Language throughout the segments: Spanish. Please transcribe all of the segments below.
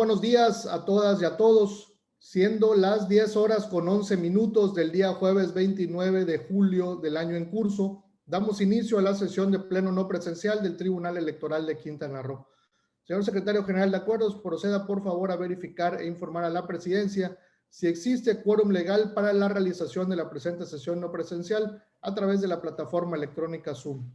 buenos días a todas y a todos, siendo las 10 horas con 11 minutos del día jueves 29 de julio del año en curso, damos inicio a la sesión de pleno no presencial del Tribunal Electoral de Quintana Roo. Señor Secretario General de Acuerdos, proceda por favor a verificar e informar a la Presidencia si existe quórum legal para la realización de la presente sesión no presencial a través de la plataforma electrónica Zoom.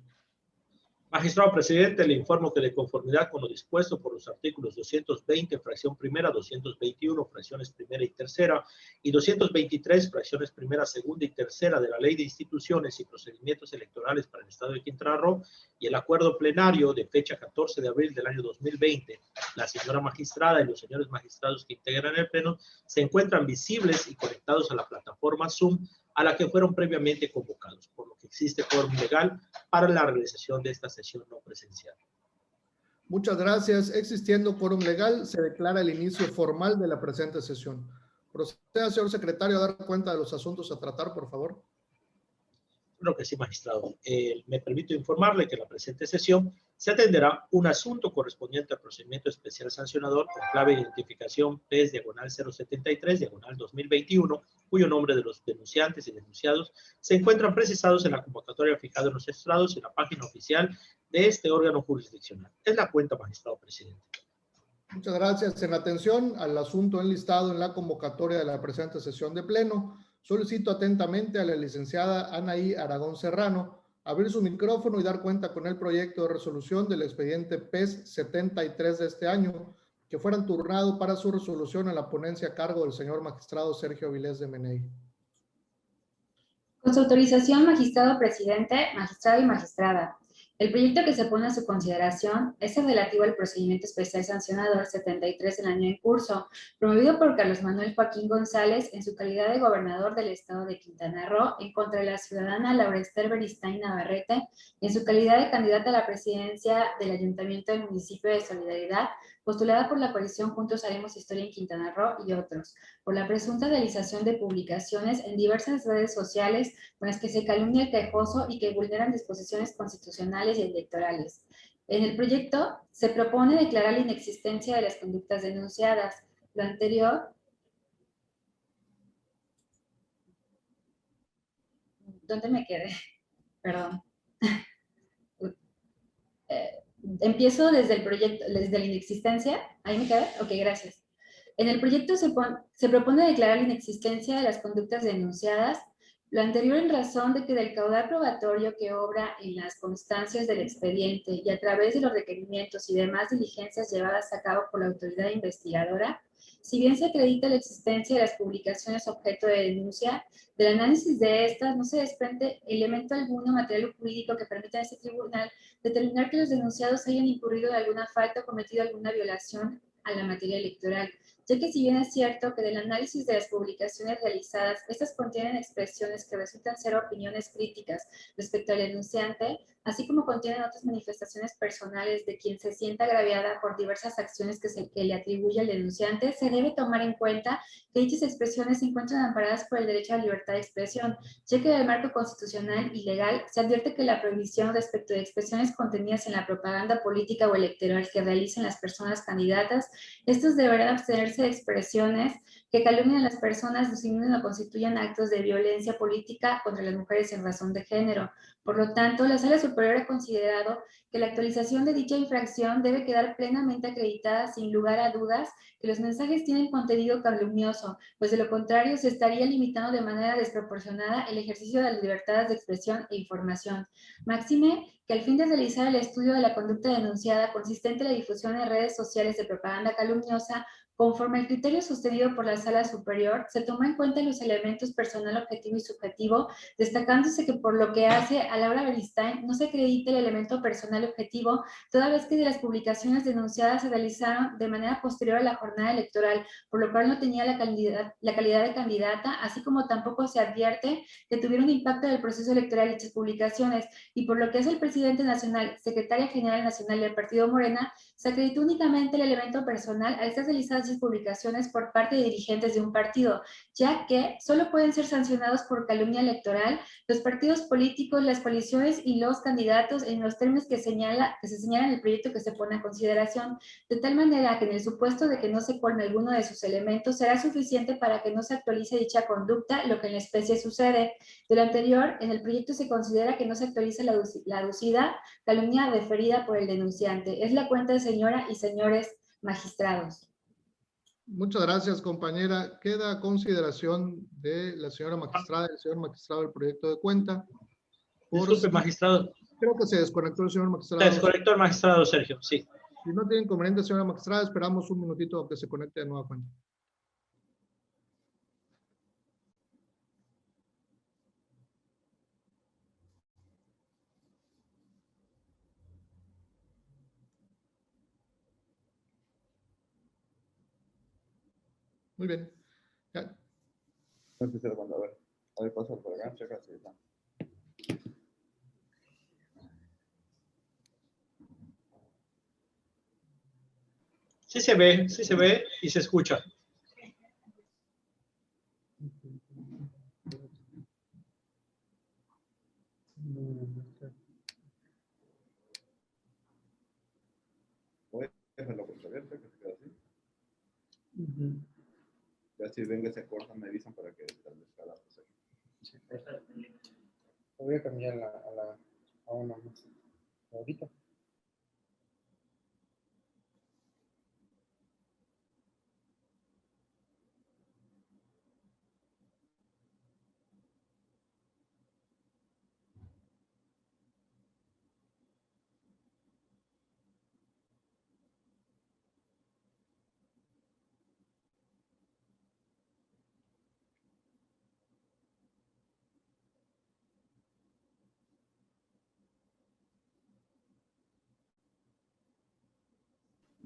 Magistrado presidente, le informo que de conformidad con lo dispuesto por los artículos 220, fracción primera, 221, fracciones primera y tercera, y 223, fracciones primera, segunda y tercera de la Ley de Instituciones y Procedimientos Electorales para el Estado de Quintana Roo y el acuerdo plenario de fecha 14 de abril del año 2020, la señora magistrada y los señores magistrados que integran el pleno se encuentran visibles y conectados a la plataforma Zoom a la que fueron previamente convocados, por lo que existe quórum legal para la realización de esta sesión no presencial. Muchas gracias. Existiendo quórum legal, se declara el inicio formal de la presente sesión. Proceda, señor secretario, a dar cuenta de los asuntos a tratar, por favor. Creo que sí, magistrado. Me permito informarle que en la presente sesión se atenderá un asunto correspondiente al procedimiento especial sancionador con clave de identificación PES/073/2021, cuyo nombre de los denunciantes y denunciados se encuentran precisados en la convocatoria fijada en los estrados y en la página oficial de este órgano jurisdiccional. Es la cuenta, magistrado presidente. Muchas gracias. En atención al asunto enlistado en la convocatoria de la presente sesión de pleno, solicito atentamente a la licenciada Anaí Aragón Serrano abrir su micrófono y dar cuenta con el proyecto de resolución del expediente PES 73 de este año, que fueran turnado para su resolución a la ponencia a cargo del señor magistrado Sergio Avilés de Meney. Con su autorización, magistrado presidente, magistrado y magistrada. El proyecto que se pone a su consideración es el relativo al procedimiento especial sancionador 73 del año en curso, promovido por Carlos Manuel Joaquín González en su calidad de gobernador del estado de Quintana Roo en contra de la ciudadana Laura Esther Beristain Navarrete en su calidad de candidata a la presidencia del Ayuntamiento del Municipio de Solidaridad, postulada por la coalición Juntos Haremos Historia en Quintana Roo y otros, por la presunta realización de publicaciones en diversas redes sociales con las que se calumnia el quejoso y que vulneran disposiciones constitucionales y electorales. En el proyecto se propone declarar la inexistencia de las conductas denunciadas. Lo anterior, ¿dónde me quedé? Perdón. Empiezo desde el proyecto, desde la inexistencia. ¿Ahí me quedé? Ok, gracias. En el proyecto se propone declarar la inexistencia de las conductas denunciadas. Lo anterior en razón de que del caudal probatorio que obra en las constancias del expediente y a través de los requerimientos y demás diligencias llevadas a cabo por la autoridad investigadora, si bien se acredita la existencia de las publicaciones objeto de denuncia, del análisis de estas no se desprende elemento alguno material o jurídico que permita a este tribunal determinar que los denunciados hayan incurrido en alguna falta o cometido alguna violación a la materia electoral, ya que si bien es cierto que del análisis de las publicaciones realizadas, estas contienen expresiones que resultan ser opiniones críticas respecto al denunciante, así como contienen otras manifestaciones personales de quien se sienta agraviada por diversas acciones que le atribuye al denunciante, se debe tomar en cuenta que dichas expresiones se encuentran amparadas por el derecho a la libertad de expresión, ya que del marco constitucional y legal se advierte que la prohibición respecto de expresiones contenidas en la propaganda política o electoral que realicen las personas candidatas, estos deberán abstenerse de expresiones que calumnien a las personas, disimulen o constituyan actos de violencia política contra las mujeres en razón de género. Por lo tanto, la Sala Superior ha considerado que la actualización de dicha infracción debe quedar plenamente acreditada sin lugar a dudas que los mensajes tienen contenido calumnioso, pues de lo contrario se estaría limitando de manera desproporcionada el ejercicio de las libertades de expresión e información. Máxime que al fin de realizar el estudio de la conducta denunciada consistente en la difusión en redes sociales de propaganda calumniosa, conforme al criterio sostenido por la Sala Superior, se tomó en cuenta los elementos personal, objetivo y subjetivo, destacándose que por lo que hace a Laura Beristain no se acredita el elemento personal objetivo, toda vez que de las publicaciones denunciadas se realizaron de manera posterior a la jornada electoral, por lo cual no tenía la calidad de candidata, así como tampoco se advierte que tuvieron impacto en el proceso electoral dichas publicaciones, y por lo que es el presidente nacional, secretaria general nacional del Partido Morena, se acreditó únicamente el elemento personal a estas realizadas dichas publicaciones por parte de dirigentes de un partido, ya que solo pueden ser sancionados por calumnia electoral los partidos políticos, las coaliciones y los candidatos en los términos que se señalan en el proyecto que se pone a consideración, de tal manera que en el supuesto de que no se colme alguno de sus elementos, será suficiente para que no se actualice dicha conducta, lo que en la especie sucede. De lo anterior, en el proyecto se considera que no se actualiza la aducida calumnia referida por el denunciante. Es la cuenta de señora y señores magistrados. Muchas gracias, compañera. Queda a consideración de la señora magistrada, el señor magistrado del proyecto de cuenta. Disculpe, magistrado. Creo que se desconectó el señor magistrado. Se desconectó el magistrado, Sergio, sí. Si no tiene inconveniente, señora magistrada, esperamos un minutito a que se conecte de nueva cuenta. Muy bien. Ya. A ver, pasa por acá, checa si está. Sí se ve y se escucha. Déjalo por abierto, que se quede así. Ya si venga se corta, me avisan para que establezca la cosa. Sí. Voy a cambiar a una más. Ahorita.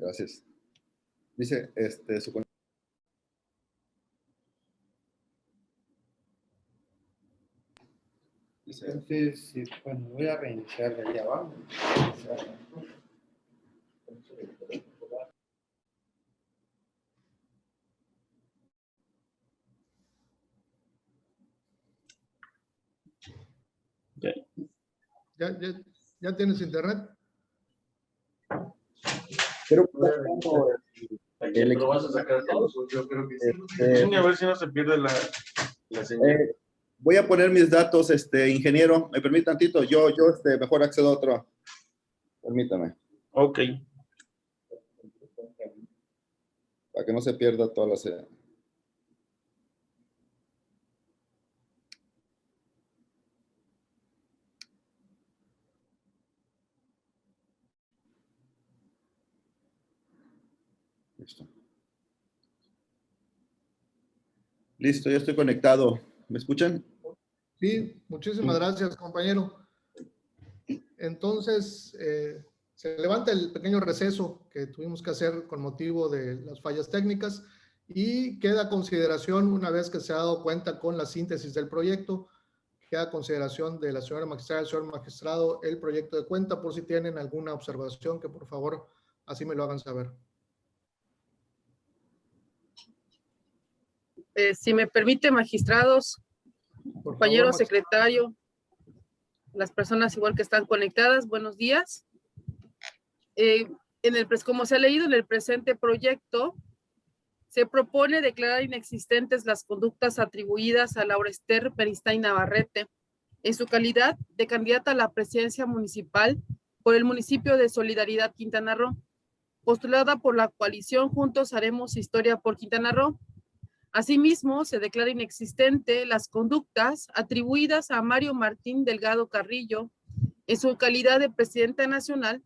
Gracias. Dice, su Entonces, sí, bueno, voy a reiniciar de allá abajo. ¿Ya tienes internet? Pero ¿Lo vas a sacar todos? Yo creo que sí. A ver si no se pierde la señal. voy a poner mis datos, ingeniero. ¿Me permite tantito? Yo mejor accedo a otro. Permítame. Ok. Para que no se pierda toda la señal. Listo, ya estoy conectado. ¿Me escuchan? Sí, muchísimas gracias, compañero. Entonces, se levanta el pequeño receso que tuvimos que hacer con motivo de las fallas técnicas y queda a consideración, una vez que se ha dado cuenta con la síntesis del proyecto, queda a consideración de la señora magistrada, el señor magistrado, el proyecto de cuenta, por si tienen alguna observación, que por favor así me lo hagan saber. Si me permite, magistrados, compañero secretario, las personas igual que están conectadas, buenos días. Como se ha leído en el presente proyecto, se propone declarar inexistentes las conductas atribuidas a Laura Esther Beristain Navarrete en su calidad de candidata a la presidencia municipal por el municipio de Solidaridad, Quintana Roo, postulada por la coalición Juntos Haremos Historia por Quintana Roo. Asimismo, se declara inexistente las conductas atribuidas a Mario Martín Delgado Carrillo en su calidad de presidenta nacional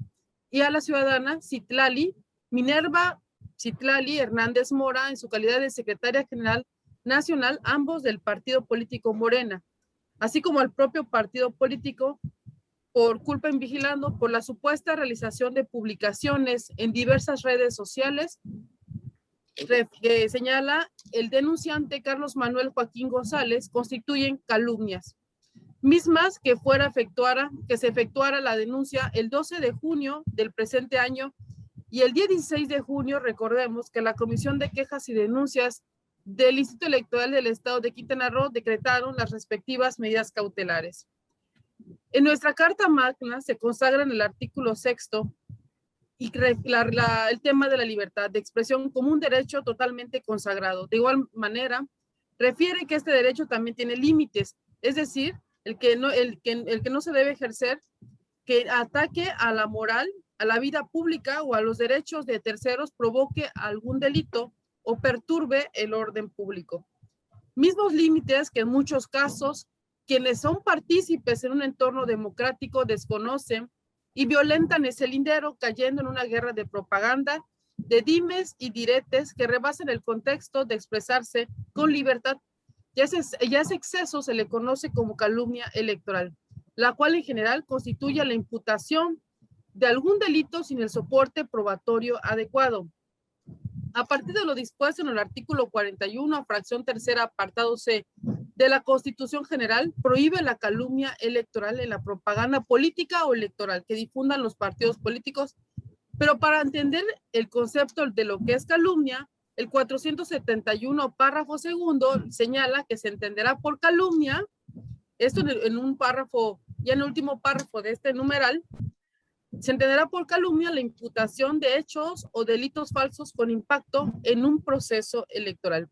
y a la ciudadana Citlali Minerva Citlali Hernández Mora en su calidad de secretaria general nacional, ambos del partido político Morena, así como al propio partido político por culpa en vigilando por la supuesta realización de publicaciones en diversas redes sociales que señala el denunciante Carlos Manuel Joaquín González constituyen calumnias, mismas que se efectuara la denuncia el 12 de junio del presente año Y el día 16 de junio, recordemos que la Comisión de Quejas y Denuncias del Instituto Electoral del Estado de Quintana Roo decretaron las respectivas medidas cautelares. En nuestra Carta Magna se consagra en el artículo 6º y el tema de la libertad de expresión como un derecho totalmente consagrado. De igual manera, refiere que este derecho también tiene límites, es decir, el que no se debe ejercer que ataque a la moral, a la vida pública o a los derechos de terceros, provoque algún delito o perturbe el orden público. Mismos límites que en muchos casos quienes son partícipes en un entorno democrático desconocen y violentan ese lindero, cayendo en una guerra de propaganda, de dimes y diretes que rebasan el contexto de expresarse con libertad. Ya ese exceso se le conoce como calumnia electoral, la cual en general constituye la imputación de algún delito sin el soporte probatorio adecuado. A partir de lo dispuesto en el artículo 41, fracción tercera, apartado C de la Constitución General, prohíbe la calumnia electoral en la propaganda política o electoral que difundan los partidos políticos. Pero para entender el concepto de lo que es calumnia, el 471, párrafo segundo, señala que se entenderá por calumnia, esto en un párrafo, ya en el último párrafo de este numeral, se entenderá por calumnia la imputación de hechos o delitos falsos con impacto en un proceso electoral.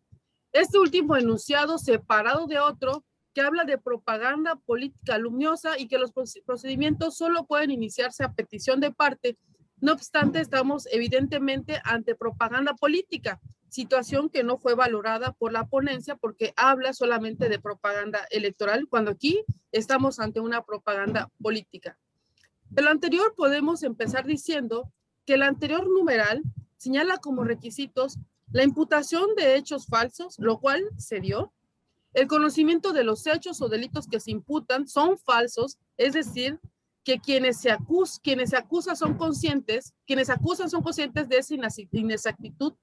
Este último enunciado, separado de otro, que habla de propaganda política calumniosa y que los procedimientos solo pueden iniciarse a petición de parte. No obstante, estamos evidentemente ante propaganda política, situación que no fue valorada por la ponencia porque habla solamente de propaganda electoral, cuando aquí estamos ante una propaganda política. De lo anterior podemos empezar diciendo que el anterior numeral señala como requisitos la imputación de hechos falsos, lo cual se dio, el conocimiento de los hechos o delitos que se imputan son falsos, es decir, que quienes acusan son conscientes de esa inexactitud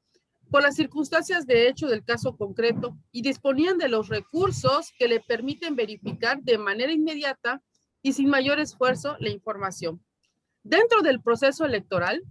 por las circunstancias de hecho del caso concreto y disponían de los recursos que le permiten verificar de manera inmediata y sin mayor esfuerzo la información. Dentro del proceso electoral,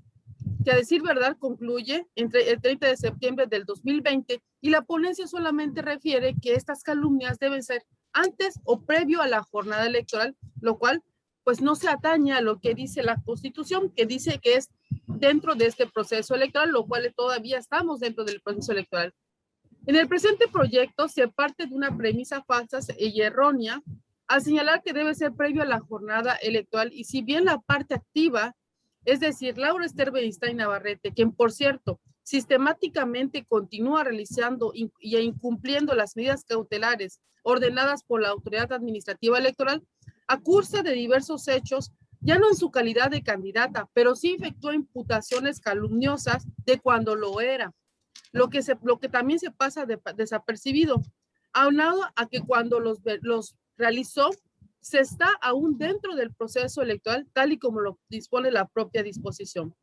que a decir verdad concluye entre el 30 de septiembre del 2020 y la ponencia solamente refiere que estas calumnias deben ser antes o previo a la jornada electoral, lo cual pues no se atañe a lo que dice la Constitución, que dice que es dentro de este proceso electoral, lo cual todavía estamos dentro del proceso electoral. En el presente proyecto se parte de una premisa falsa y errónea al señalar que debe ser previo a la jornada electoral, y si bien la parte activa, es decir, Laura Ester Beristain Navarrete, quien por cierto sistemáticamente continúa realizando y incumpliendo las medidas cautelares ordenadas por la Autoridad Administrativa Electoral, acusa de diversos hechos, ya no en su calidad de candidata, pero sí efectuó imputaciones calumniosas de cuando lo era, lo que también se pasa desapercibido, aunado a que cuando los realizó, se está aún dentro del proceso electoral, tal y como lo dispone la propia disposición.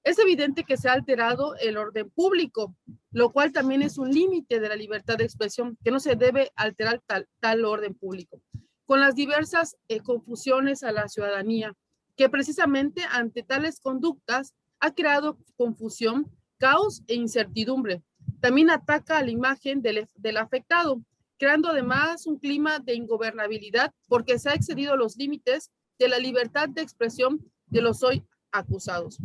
Es evidente que se ha alterado el orden público, lo cual también es un límite de la libertad de expresión, que no se debe alterar tal orden público, con las diversas confusiones a la ciudadanía, que precisamente ante tales conductas ha creado confusión, caos e incertidumbre. También ataca a la imagen del afectado, creando además un clima de ingobernabilidad porque se ha excedido los límites de la libertad de expresión de los hoy acusados.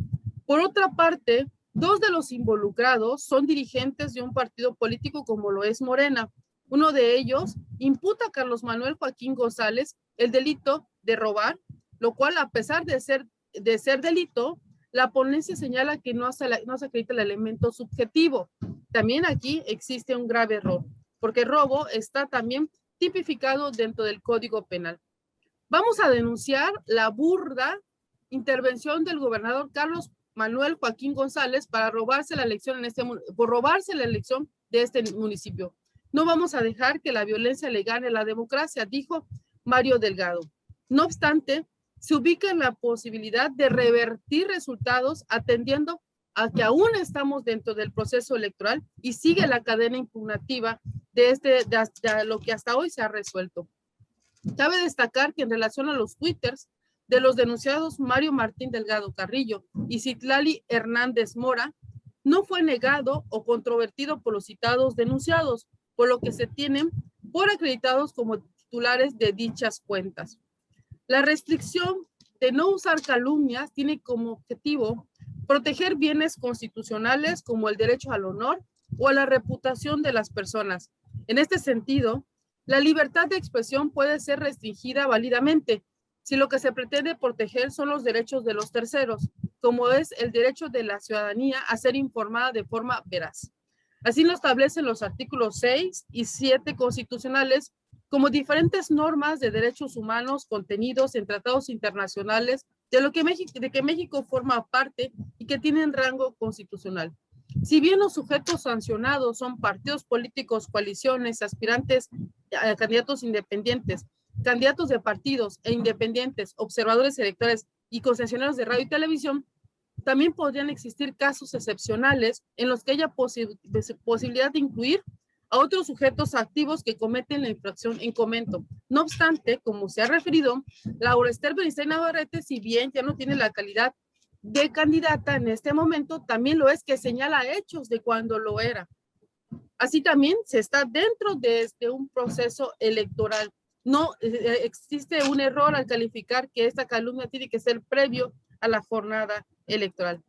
Por otra parte, dos de los involucrados son dirigentes de un partido político como lo es Morena. Uno de ellos imputa a Carlos Manuel Joaquín González el delito de robar, lo cual a pesar de ser delito, la ponencia señala que no se acredita el elemento subjetivo. También aquí existe un grave error, porque robo está también tipificado dentro del Código Penal. Vamos a denunciar la burda intervención del gobernador Carlos Manuel Joaquín González para robarse la elección de este municipio. No vamos a dejar que la violencia le gane a la democracia, dijo Mario Delgado. No obstante, se ubica en la posibilidad de revertir resultados atendiendo a que aún estamos dentro del proceso electoral y sigue la cadena impugnativa de lo que hasta hoy se ha resuelto. Cabe destacar que en relación a los twitters de los denunciados Mario Martín Delgado Carrillo y Citlali Hernández Mora no fue negado o controvertido por los citados denunciados, por lo que se tienen por acreditados como titulares de dichas cuentas. La restricción de no usar calumnias tiene como objetivo proteger bienes constitucionales como el derecho al honor o a la reputación de las personas. En este sentido, la libertad de expresión puede ser restringida válidamente si lo que se pretende proteger son los derechos de los terceros, como es el derecho de la ciudadanía a ser informada de forma veraz. Así lo establecen los artículos 6 y 7 constitucionales como diferentes normas de derechos humanos contenidos en tratados internacionales de que México forma parte y que tienen rango constitucional. Si bien los sujetos sancionados son partidos políticos, coaliciones, aspirantes a candidatos independientes, candidatos de partidos e independientes, observadores electorales y concesionarios de radio y televisión, también podrían existir casos excepcionales en los que haya posibilidad de incluir a otros sujetos activos que cometen la infracción en comento. No obstante, como se ha referido, Laura Ester Beristain Navarrete, si bien ya no tiene la calidad de candidata en este momento, también lo es que señala hechos de cuando lo era. Así también se está dentro de un proceso electoral. No existe un error al calificar que esta calumnia tiene que ser previo a la jornada electoral.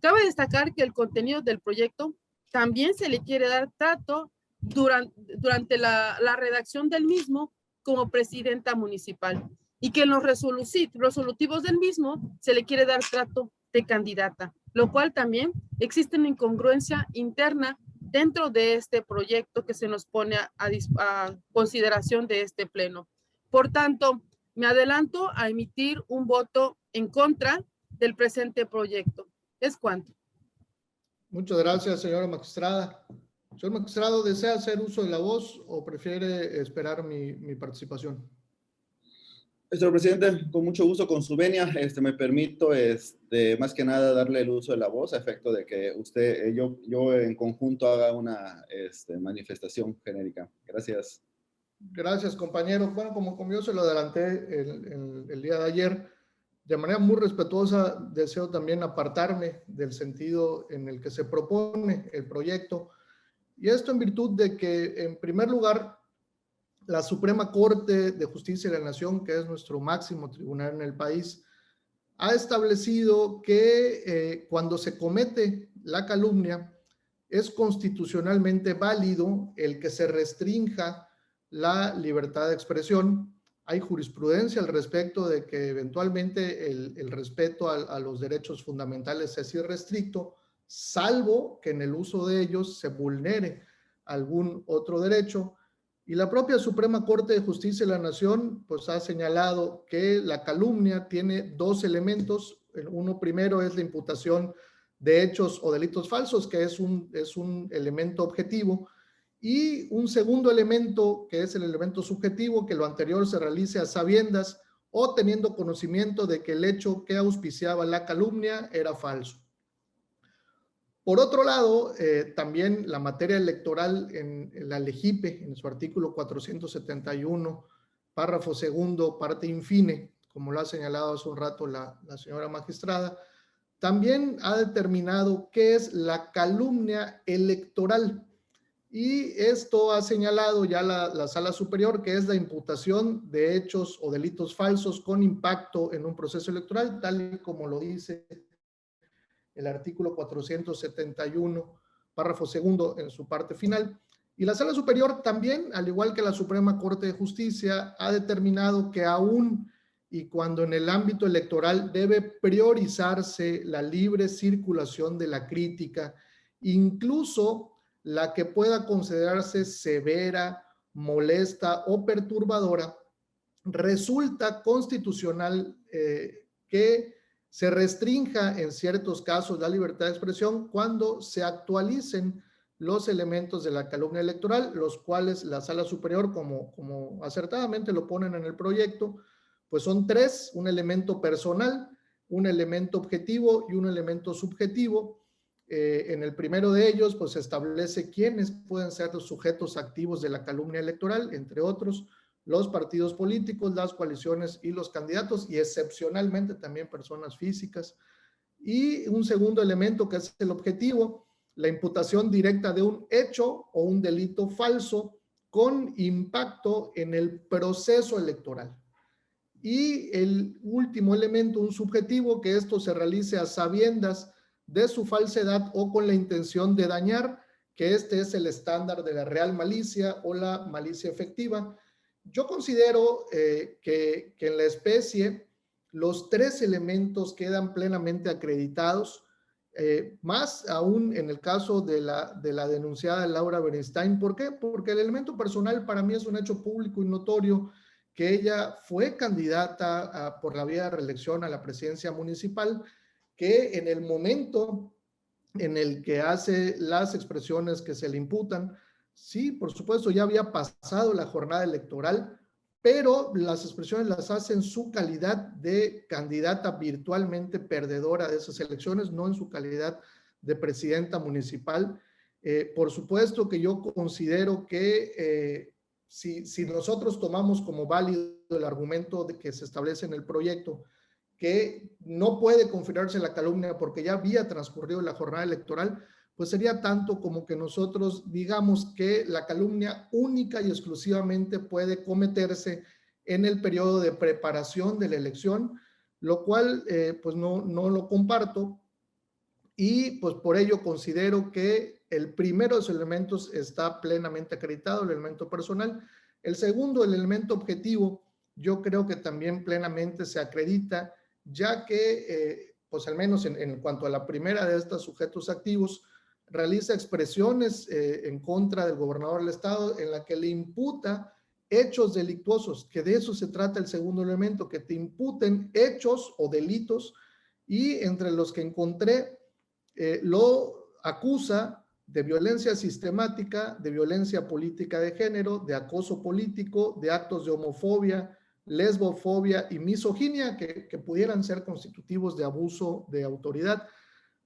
Cabe destacar que el contenido del proyecto también se le quiere dar trato durante la redacción del mismo como presidenta municipal y que en los resolutivos del mismo se le quiere dar trato de candidata, lo cual también existe una incongruencia interna dentro de este proyecto que se nos pone a consideración de este pleno. Por tanto, me adelanto a emitir un voto en contra del presente proyecto. ¿Es cuanto? Muchas gracias, señora magistrada. Señor magistrado, ¿desea hacer uso de la voz o prefiere esperar mi participación? Señor presidente, con mucho gusto, con su venia, me permito, más que nada, darle el uso de la voz a efecto de que usted, yo en conjunto haga una manifestación genérica. Gracias. Gracias, compañero. Bueno, como yo se lo adelanté el día de ayer, de manera muy respetuosa, deseo también apartarme del sentido en el que se propone el proyecto. Y esto en virtud de que, en primer lugar, la Suprema Corte de Justicia de la Nación, que es nuestro máximo tribunal en el país, ha establecido que cuando se comete la calumnia, es constitucionalmente válido el que se restrinja la libertad de expresión. Hay jurisprudencia al respecto de que eventualmente el respeto a los derechos fundamentales es irrestricto, salvo que en el uso de ellos se vulnere algún otro derecho. Y la propia Suprema Corte de Justicia de la Nación pues ha señalado que la calumnia tiene dos elementos. Uno primero es la imputación de hechos o delitos falsos, que es un elemento objetivo, y un segundo elemento, que es el elemento subjetivo, que lo anterior se realice a sabiendas o teniendo conocimiento de que el hecho que auspiciaba la calumnia era falso. Por otro lado, también la materia electoral en la LEGIPE, en su artículo 471, párrafo segundo, parte infine, como lo ha señalado hace un rato la señora magistrada, también ha determinado qué es la calumnia electoral. Y esto ha señalado ya la Sala Superior, que es la imputación de hechos o delitos falsos con impacto en un proceso electoral, tal y como lo dice el artículo 471, párrafo segundo, en su parte final. Y la Sala Superior también, al igual que la Suprema Corte de Justicia, ha determinado que aún y cuando en el ámbito electoral debe priorizarse la libre circulación de la crítica, incluso la que pueda considerarse severa, molesta o perturbadora, resulta constitucional que se restrinja en ciertos casos la libertad de expresión cuando se actualicen los elementos de la calumnia electoral, los cuales la Sala Superior, como acertadamente lo ponen en el proyecto, pues son tres: un elemento personal, un elemento objetivo y un elemento subjetivo. En el primero de ellos, pues se establece quiénes pueden ser los sujetos activos de la calumnia electoral, entre otros, los partidos políticos, las coaliciones y los candidatos, y excepcionalmente también personas físicas. Y un segundo elemento que es el objetivo, la imputación directa de un hecho o un delito falso con impacto en el proceso electoral. Y el último elemento, un subjetivo, que esto se realice a sabiendas de su falsedad o con la intención de dañar, que este es el estándar de la real malicia o la malicia efectiva. Yo considero que en la especie los tres elementos quedan plenamente acreditados, más aún en el caso de la denunciada Laura Beristain. ¿Por qué? Porque el elemento personal para mí es un hecho público y notorio, que ella fue candidata por la vía de reelección a la presidencia municipal, que en el momento en el que hace las expresiones que se le imputan, sí, por supuesto, ya había pasado la jornada electoral, pero las expresiones las hace en su calidad de candidata virtualmente perdedora de esas elecciones, no en su calidad de presidenta municipal. Por supuesto que yo considero que si nosotros tomamos como válido el argumento de que se establece en el proyecto, que no puede confirmarse la calumnia porque ya había transcurrido la jornada electoral, pues sería tanto como que nosotros digamos que la calumnia única y exclusivamente puede cometerse en el periodo de preparación de la elección, lo cual pues no lo comparto, y pues por ello considero que el primero de los elementos está plenamente acreditado, el elemento personal. El segundo, el elemento objetivo, yo creo que también plenamente se acredita, ya que pues al menos en cuanto a la primera de estos sujetos activos, realiza expresiones en contra del gobernador del estado en la que le imputa hechos delictuosos, que de eso se trata el segundo elemento, que te imputen hechos o delitos, y entre los que encontré lo acusa de violencia sistemática, de violencia política de género, de acoso político, de actos de homofobia, lesbofobia y misoginia que pudieran ser constitutivos de abuso de autoridad.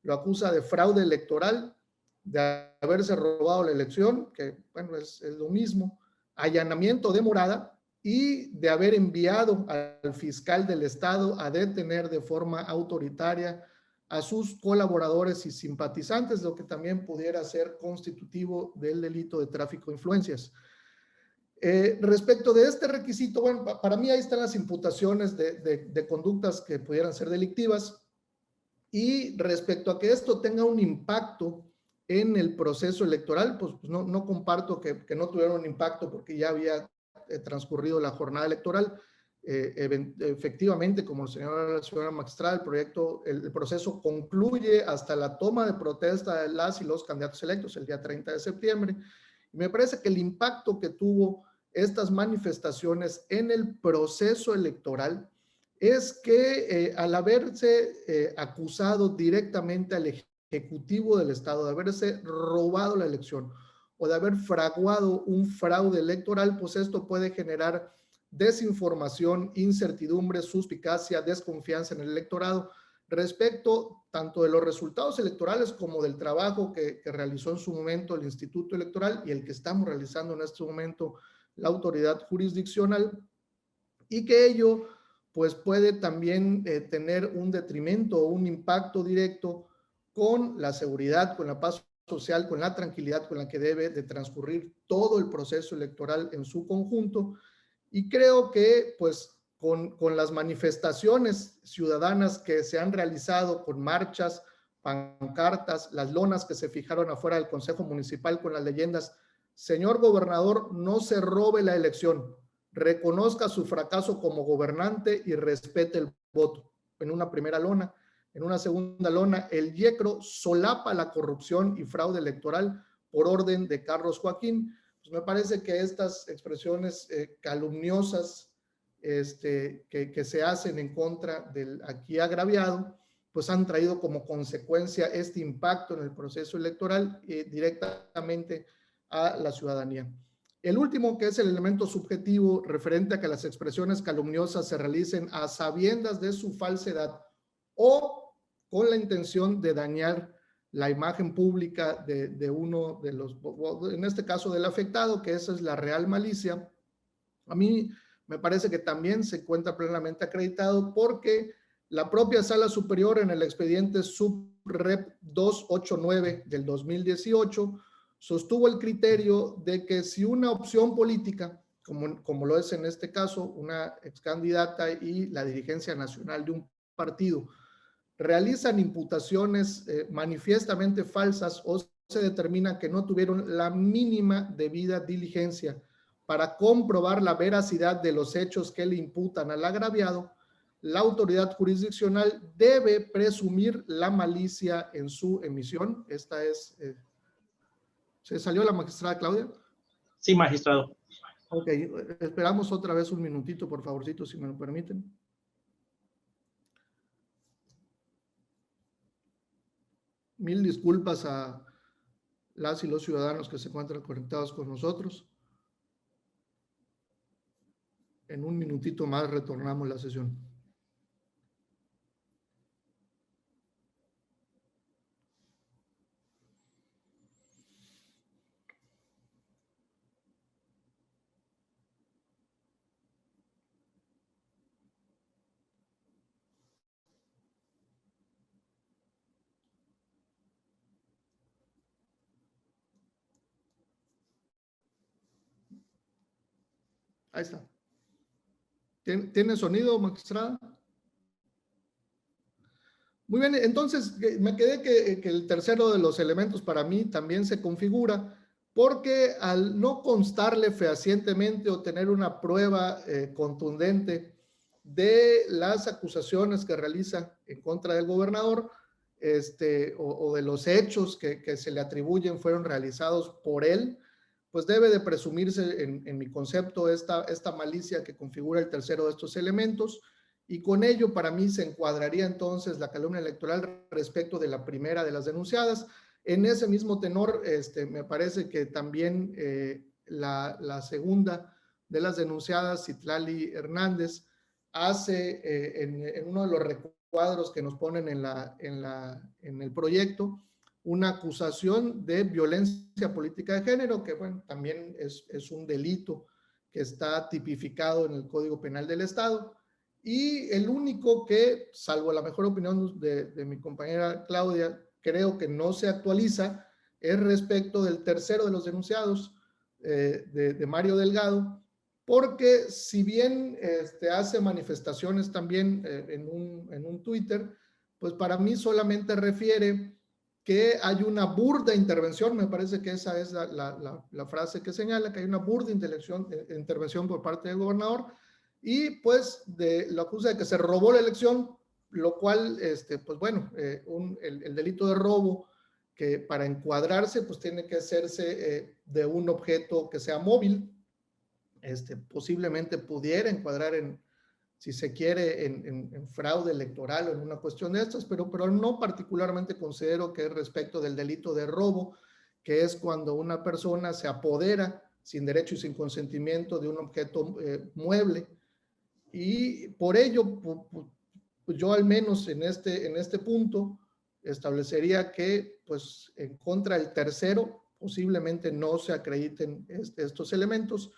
Lo acusa de fraude electoral, de haberse robado la elección, que bueno, es lo mismo, allanamiento de morada y de haber enviado al fiscal del estado a detener de forma autoritaria a sus colaboradores y simpatizantes, lo que también pudiera ser constitutivo del delito de tráfico de influencias. Respecto de este requisito, bueno, para mí ahí están las imputaciones de conductas que pudieran ser delictivas, y respecto a que esto tenga un impacto en el proceso electoral, pues no comparto que no tuviera un impacto porque ya había transcurrido la jornada electoral. Efectivamente, como lo señaló la señora magistral, el proceso concluye hasta la toma de protesta de las y los candidatos electos el día 30 de septiembre. Y me parece que el impacto que tuvo estas manifestaciones en el proceso electoral es que al haberse acusado directamente al Ejecutivo del Estado de haberse robado la elección o de haber fraguado un fraude electoral, pues esto puede generar desinformación, incertidumbre, suspicacia, desconfianza en el electorado respecto tanto de los resultados electorales como del trabajo que realizó en su momento el Instituto Electoral y el que estamos realizando en este momento la autoridad jurisdiccional, y que ello pues puede también tener un detrimento o un impacto directo con la seguridad, con la paz social, con la tranquilidad con la que debe de transcurrir todo el proceso electoral en su conjunto. Y creo que pues con las manifestaciones ciudadanas que se han realizado, con marchas, pancartas, las lonas que se fijaron afuera del Consejo Municipal con las leyendas: señor gobernador, no se robe la elección, reconozca su fracaso como gobernante y respete el voto. En una primera lona. En una segunda lona: el YECRO solapa la corrupción y fraude electoral por orden de Carlos Joaquín. Pues me parece que estas expresiones calumniosas que se hacen en contra del aquí agraviado, pues han traído como consecuencia este impacto en el proceso electoral directamente a la ciudadanía. El último, que es el elemento subjetivo referente a que las expresiones calumniosas se realicen a sabiendas de su falsedad o con la intención de dañar la imagen pública de uno de los, en este caso del afectado, que esa es la real malicia. A mí me parece que también se encuentra plenamente acreditado porque la propia Sala Superior en el expediente Subrep 289 del 2018 sostuvo el criterio de que si una opción política, como lo es en este caso, una ex candidata y la dirigencia nacional de un partido, realizan imputaciones manifiestamente falsas o se determina que no tuvieron la mínima debida diligencia para comprobar la veracidad de los hechos que le imputan al agraviado, la autoridad jurisdiccional debe presumir la malicia en su emisión. Esta es... ¿Se salió la magistrada Claudia? Sí, magistrado. Ok, esperamos otra vez un minutito, por favorcito, si me lo permiten. Mil disculpas a las y los ciudadanos que se encuentran conectados con nosotros. En un minutito más retornamos la sesión. Ahí está. ¿Tiene sonido, magistrada? Muy bien, entonces me quedé que el tercero de los elementos para mí también se configura porque al no constarle fehacientemente o tener una prueba contundente de las acusaciones que realiza en contra del gobernador, o de los hechos que se le atribuyen fueron realizados por él, pues debe de presumirse en mi concepto esta malicia que configura el tercero de estos elementos, y con ello para mí se encuadraría entonces la calumnia electoral respecto de la primera de las denunciadas. En ese mismo tenor, me parece que también la segunda de las denunciadas, Citlali Hernández, hace en uno de los recuadros que nos ponen en el proyecto, una acusación de violencia política de género, que bueno, también es un delito que está tipificado en el Código Penal del Estado. Y el único que, salvo la mejor opinión de mi compañera Claudia, creo que no se actualiza, es respecto del tercero de los denunciados, de Mario Delgado, porque si bien hace manifestaciones también en un Twitter, pues para mí solamente refiere que hay una burda intervención, me parece que esa es la frase que señala, que hay una burda intervención por parte del gobernador, y pues lo acusa de que se robó la elección, lo cual, pues bueno, el delito de robo, que para encuadrarse, pues tiene que hacerse de un objeto que sea móvil, posiblemente pudiera encuadrar si se quiere, en fraude electoral o en una cuestión de estas, pero no particularmente considero que es respecto del delito de robo, que es cuando una persona se apodera sin derecho y sin consentimiento de un objeto mueble, y por ello, pues yo al menos en este punto establecería que pues en contra del tercero posiblemente no se acrediten estos elementos,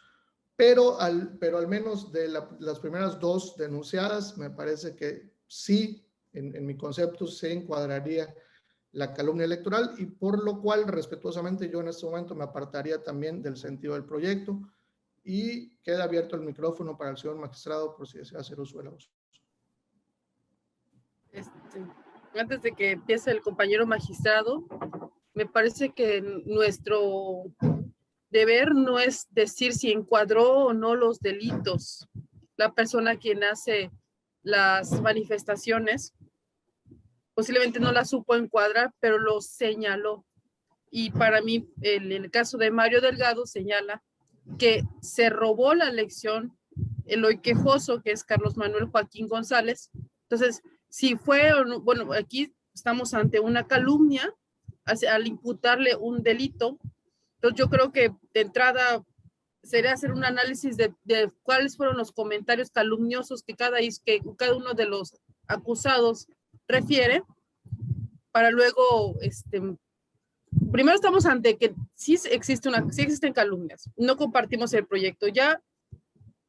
pero al menos de las primeras dos denunciadas, me parece que sí, en mi concepto, se encuadraría la calumnia electoral, y por lo cual, respetuosamente, yo en este momento me apartaría también del sentido del proyecto, y queda abierto el micrófono para el señor magistrado por si desea hacer uso de la voz. Antes de que empiece el compañero magistrado, me parece que nuestro deber no es decir si encuadró o no los delitos. La persona quien hace las manifestaciones posiblemente no la supo encuadrar, pero lo señaló. Y para mí, en el caso de Mario Delgado, señala que se robó la elección el hoy quejoso, que es Carlos Manuel Joaquín González. Entonces, si fue o no, bueno, aquí estamos ante una calumnia al imputarle un delito. Entonces, yo creo que de entrada sería hacer un análisis de cuáles fueron los comentarios calumniosos que cada uno de los acusados refiere, para luego, primero estamos ante que sí existen calumnias, no compartimos el proyecto. Ya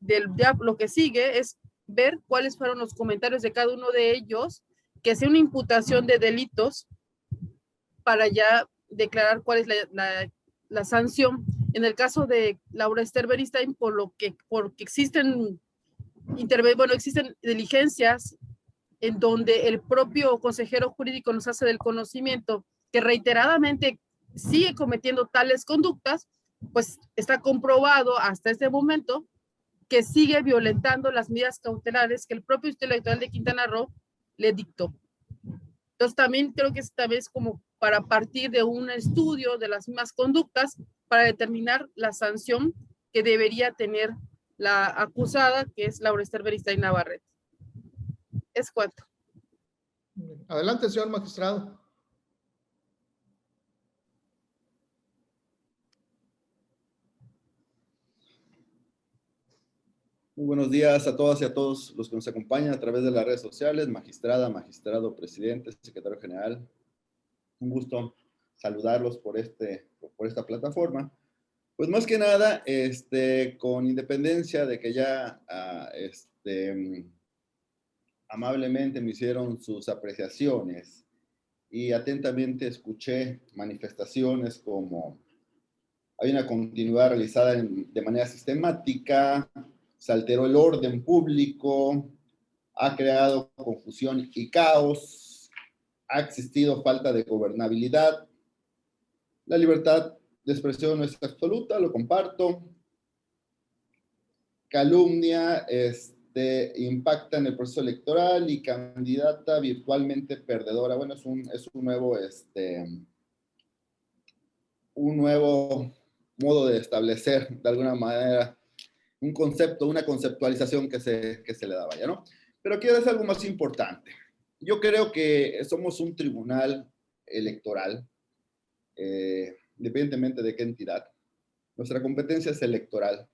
ya lo que sigue es ver cuáles fueron los comentarios de cada uno de ellos, que sea una imputación de delitos para ya declarar cuál es la sanción. En el caso de Laura Esther Beristain, porque existen diligencias en donde el propio consejero jurídico nos hace del conocimiento que reiteradamente sigue cometiendo tales conductas, pues está comprobado hasta este momento que sigue violentando las medidas cautelares que el propio Instituto Electoral de Quintana Roo le dictó. Entonces también creo que también es como para partir de un estudio de las mismas conductas para determinar la sanción que debería tener la acusada, que es Laura Esther Beristain Navarrete. Es cuanto. Adelante, señor magistrado. Muy buenos días a todas y a todos los que nos acompañan a través de las redes sociales, magistrada, magistrado, presidente, secretario general. Un gusto saludarlos por esta plataforma. Pues más que nada, con independencia de que ya amablemente me hicieron sus apreciaciones y atentamente escuché manifestaciones como hay una continuidad realizada de manera sistemática, se alteró el orden público, ha creado confusión y caos, ha existido falta de gobernabilidad, la libertad de expresión no es absoluta, lo comparto, calumnia, impacta en el proceso electoral y candidata virtualmente perdedora. Bueno, es un nuevo modo de establecer de alguna manera un concepto, una conceptualización que se le daba ya, ¿no? Pero aquí es algo más importante. Yo creo que somos un tribunal electoral, independientemente de qué entidad. Nuestra competencia es electoral.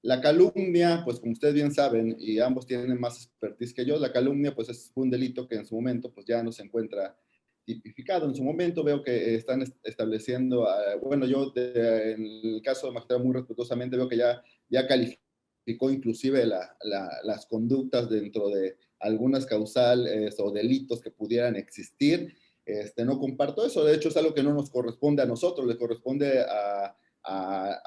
La calumnia, pues como ustedes bien saben, y ambos tienen más expertise que yo, la calumnia pues es un delito que en su momento pues ya no se encuentra tipificado. En su momento veo que están estableciendo, bueno, yo en el caso de magistrado muy respetuosamente veo que ya calificó inclusive las conductas dentro de algunas causales o delitos que pudieran existir. No comparto eso, de hecho es algo que no nos corresponde a nosotros, le corresponde a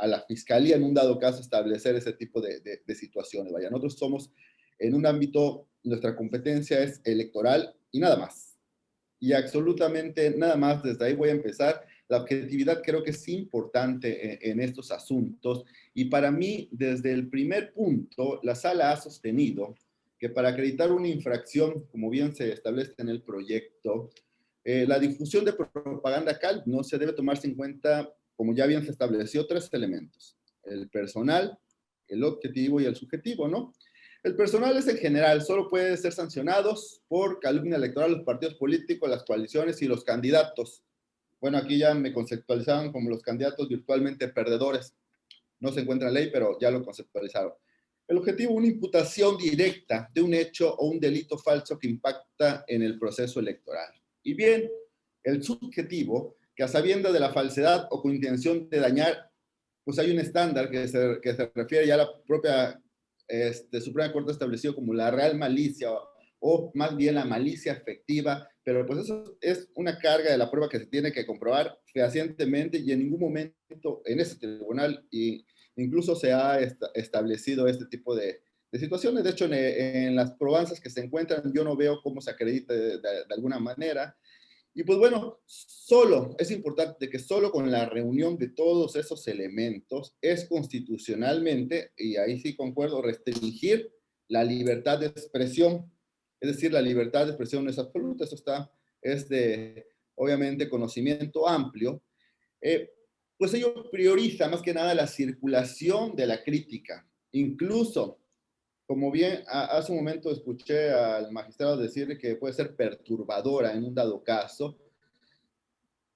la fiscalía en un dado caso establecer ese tipo de situaciones. Vaya, nosotros somos en un ámbito, nuestra competencia es electoral y nada más. Y absolutamente nada más, desde ahí voy a empezar. La objetividad creo que es importante en estos asuntos y para mí, desde el primer punto, la sala ha sostenido que para acreditar una infracción, como bien se establece en el proyecto, la difusión de propaganda cal no se debe tomarse en cuenta, como ya bien se estableció, 3 elementos: el personal, el objetivo y el subjetivo, ¿no? El personal es en general, solo puede ser sancionados por calumnia electoral los partidos políticos, las coaliciones y los candidatos. Bueno, aquí ya me conceptualizaron como los candidatos virtualmente perdedores. No se encuentra en ley, pero ya lo conceptualizaron. El objetivo, una imputación directa de un hecho o un delito falso que impacta en el proceso electoral. Y bien, el subjetivo, que a sabienda de la falsedad o con intención de dañar, pues hay un estándar que se refiere ya a la propia Suprema Corte establecido como la real malicia o más bien la malicia efectiva, pero pues eso es una carga de la prueba que se tiene que comprobar fehacientemente y en ningún momento en ese tribunal incluso se ha establecido este tipo de situaciones. De hecho, en las probanzas que se encuentran yo no veo cómo se acredita de alguna manera. Y pues bueno, es importante que solo con la reunión de todos esos elementos es constitucionalmente, y ahí sí concuerdo, restringir la libertad de expresión. Es decir, la libertad de expresión no es absoluta, eso es de, obviamente, conocimiento amplio. Pues ello prioriza más que nada la circulación de la crítica. Incluso, como bien hace un momento escuché al magistrado decir que puede ser perturbadora en un dado caso,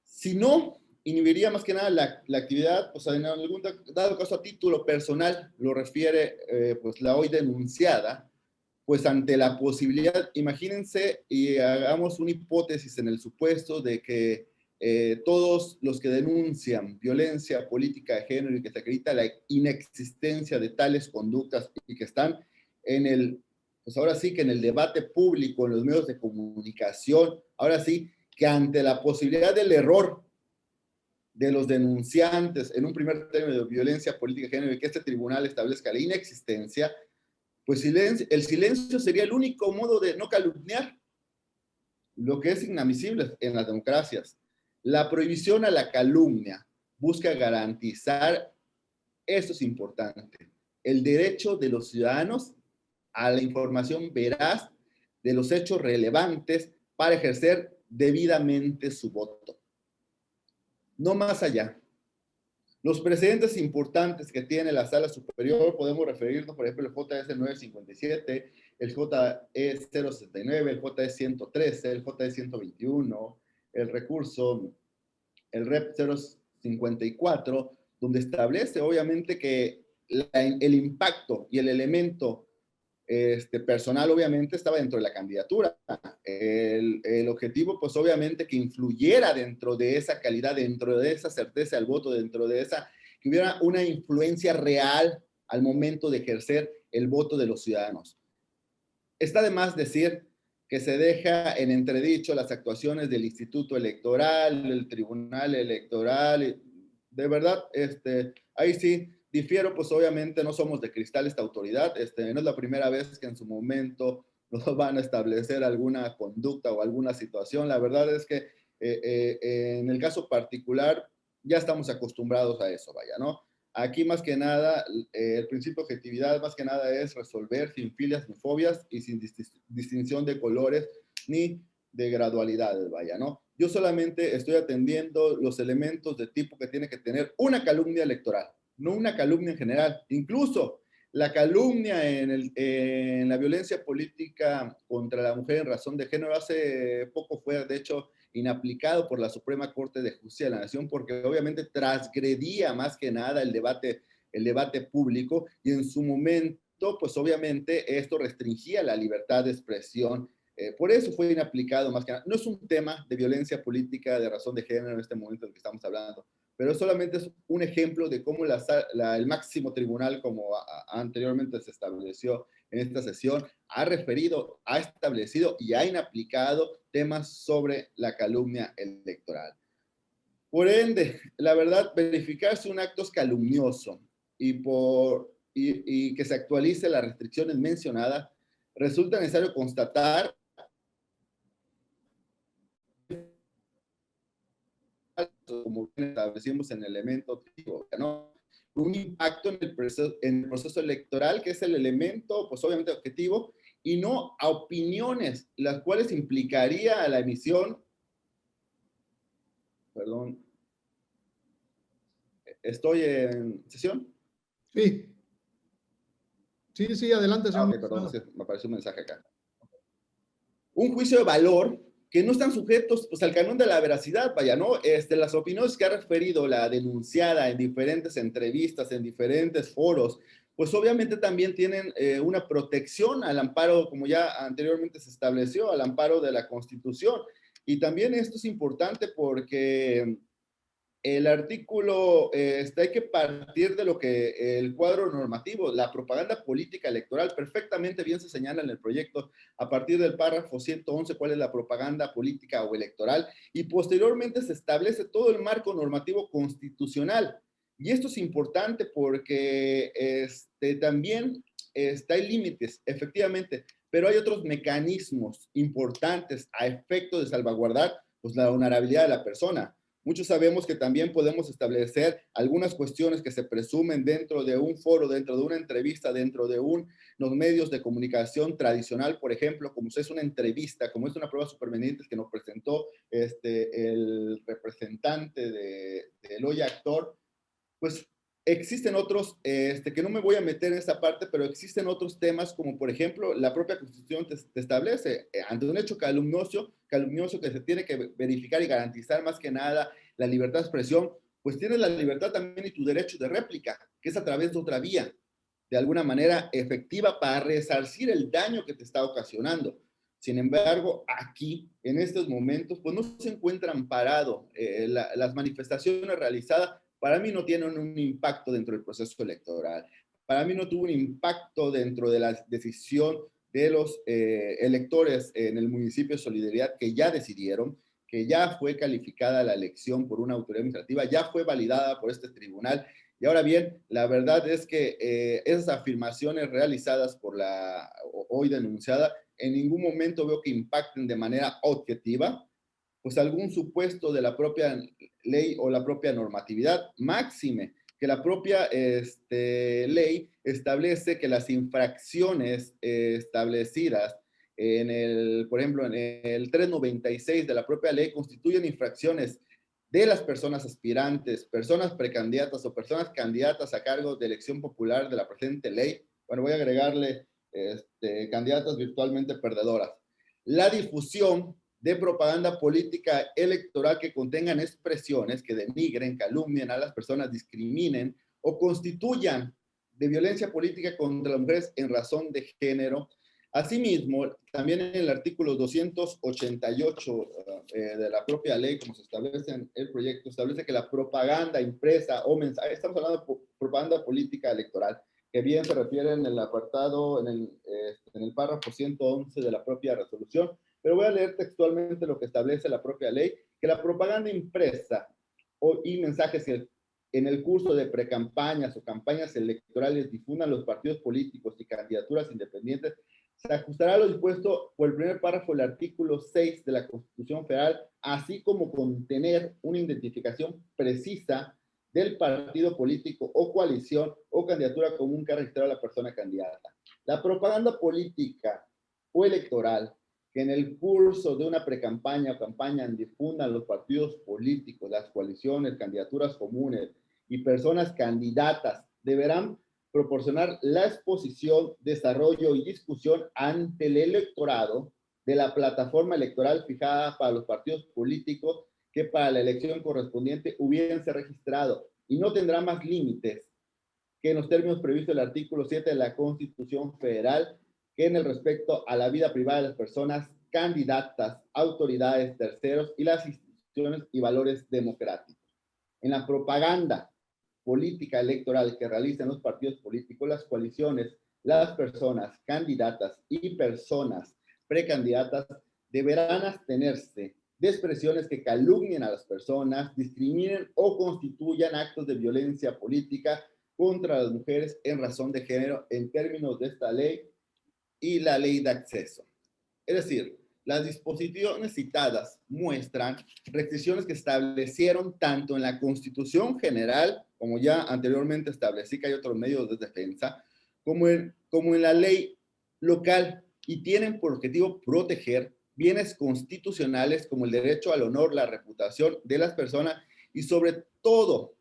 si no inhibiría más que nada la actividad, pues en algún dado caso a título personal, lo refiere pues la hoy denunciada, pues ante la posibilidad, imagínense y hagamos una hipótesis en el supuesto de que todos los que denuncian violencia política de género y que se acredita la inexistencia de tales conductas y que están en el, pues ahora sí que en el debate público, en los medios de comunicación, ahora sí que ante la posibilidad del error de los denunciantes en un primer término de violencia política de género y que este tribunal establezca la inexistencia, pues el silencio sería el único modo de no calumniar, lo que es inadmisible en las democracias. La prohibición a la calumnia busca garantizar, esto es importante, el derecho de los ciudadanos a la información veraz de los hechos relevantes para ejercer debidamente su voto. No más allá. Los precedentes importantes que tiene la Sala Superior, podemos referirnos, por ejemplo, el JS 957, el JE 069, el JE 113, el JE 121, el recurso, el REP 054, donde establece obviamente que el impacto y el elemento personal obviamente estaba dentro de la candidatura. El objetivo pues obviamente que influyera dentro de esa calidad, dentro de esa certeza del voto, dentro de esa, que hubiera una influencia real al momento de ejercer el voto de los ciudadanos. Está de más decir que se deja en entredicho las actuaciones del Instituto Electoral, el Tribunal Electoral, de verdad, ahí sí, difiero, pues obviamente no somos de cristal esta autoridad, no es la primera vez que en su momento nos van a establecer alguna conducta o alguna situación. La verdad es que en el caso particular ya estamos acostumbrados a eso, vaya, ¿no? Aquí más que nada, el principio de objetividad más que nada es resolver sin filias ni fobias y sin distinción de colores ni de gradualidades, vaya, ¿no? Yo solamente estoy atendiendo los elementos de tipo que tiene que tener una calumnia electoral, no una calumnia en general. Incluso la calumnia en la violencia política contra la mujer en razón de género hace poco fue, de hecho, inaplicado por la Suprema Corte de Justicia de la Nación porque obviamente transgredía más que nada el debate público y en su momento, pues obviamente esto restringía la libertad de expresión. Por eso fue inaplicado más que nada. No es un tema de violencia política de razón de género en este momento en el que estamos hablando, pero solamente es un ejemplo de cómo el máximo tribunal, como anteriormente se estableció en esta sesión, ha establecido y ha inaplicado temas sobre la calumnia electoral. Por ende, la verdad, verificar si un acto es calumnioso y que se actualice las restricciones mencionadas, resulta necesario constatar como establecimos en el elemento objetivo, ¿no? Un impacto en el proceso electoral, que es el elemento, pues obviamente objetivo, y no a opiniones, las cuales implicaría a la emisión, perdón, ¿estoy en sesión? Sí. Sí, adelante, señor. Okay, perdón, me apareció un mensaje acá. Un juicio de valor que no están sujetos pues, al canon de la veracidad, vaya, ¿no? Las opiniones que ha referido la denunciada en diferentes entrevistas, en diferentes foros, pues obviamente también tienen una protección al amparo, como ya anteriormente se estableció, al amparo de la Constitución. Y también esto es importante porque el artículo, hay que partir de lo que el cuadro normativo, la propaganda política electoral, perfectamente bien se señala en el proyecto, a partir del párrafo 111, cuál es la propaganda política o electoral, y posteriormente se establece todo el marco normativo constitucional. Y esto es importante porque también hay límites, efectivamente, pero hay otros mecanismos importantes a efecto de salvaguardar pues, la honorabilidad de la persona. Muchos sabemos que también podemos establecer algunas cuestiones que se presumen dentro de un foro, dentro de una entrevista, dentro de unos medios de comunicación tradicional, por ejemplo, como es una entrevista, como es una prueba superveniente que nos presentó el representante del Hoy Actor, pues existen otros, que no me voy a meter en esa parte, pero existen otros temas como, por ejemplo, la propia Constitución te establece, ante un hecho calumnioso que se tiene que verificar y garantizar más que nada la libertad de expresión, pues tienes la libertad también y tu derecho de réplica, que es a través de otra vía, de alguna manera efectiva para resarcir el daño que te está ocasionando. Sin embargo, aquí, en estos momentos, pues no se encuentra amparado. Las manifestaciones realizadas, para mí no tienen un impacto dentro del proceso electoral. Para mí no tuvo un impacto dentro de la decisión de los electores en el municipio de Solidaridad, que ya decidieron, que ya fue calificada la elección por una autoridad administrativa, ya fue validada por este tribunal. Y ahora bien, la verdad es que esas afirmaciones realizadas por la hoy denunciada, en ningún momento veo que impacten de manera objetiva, pues algún supuesto de la propia ley o la propia normatividad, máxime que la propia ley establece que las infracciones establecidas por ejemplo, en el 396 de la propia ley constituyen infracciones de las personas aspirantes, personas precandidatas o personas candidatas a cargo de elección popular de la presente ley. Bueno, voy a agregarle candidatas virtualmente perdedoras. La difusión de propaganda política electoral que contengan expresiones que denigren, calumnien a las personas, discriminen o constituyan de violencia política contra las mujeres en razón de género. Asimismo, también en el artículo 288 de la propia ley, como se establece en el proyecto, establece que la propaganda impresa o mensaje, estamos hablando de propaganda política electoral, que bien se refiere en el apartado, en el párrafo 111 de la propia resolución, pero voy a leer textualmente lo que establece la propia ley, que la propaganda impresa y mensajes que en el curso de precampañas o campañas electorales difundan los partidos políticos y candidaturas independientes, se ajustará a lo dispuesto por el primer párrafo del artículo 6 de la Constitución Federal, así como contener una identificación precisa del partido político o coalición o candidatura común que ha registrado la persona candidata. La propaganda política o electoral que en el curso de una precampaña o campaña difundan los partidos políticos, las coaliciones, candidaturas comunes y personas candidatas deberán proporcionar la exposición, desarrollo y discusión ante el electorado de la plataforma electoral fijada para los partidos políticos que para la elección correspondiente hubiéranse registrado y no tendrá más límites que en los términos previstos en el artículo 7 de la Constitución Federal, que en el respecto a la vida privada de las personas candidatas, autoridades, terceros y las instituciones y valores democráticos. En la propaganda política electoral que realizan los partidos políticos, las coaliciones, las personas candidatas y personas precandidatas deberán abstenerse de expresiones que calumnien a las personas, discriminen o constituyan actos de violencia política contra las mujeres en razón de género en términos de esta ley y la ley de acceso. Es decir, las disposiciones citadas muestran restricciones que establecieron tanto en la Constitución General, como ya anteriormente establecí que hay otros medios de defensa, como en la ley local, y tienen por objetivo proteger bienes constitucionales como el derecho al honor, la reputación de las personas y sobre todo,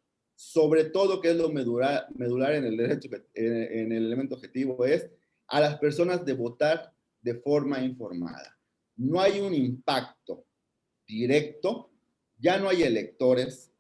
que es lo medular en el derecho, en el elemento objetivo, es a las personas de votar de forma informada. No hay un impacto directo, ya no hay electores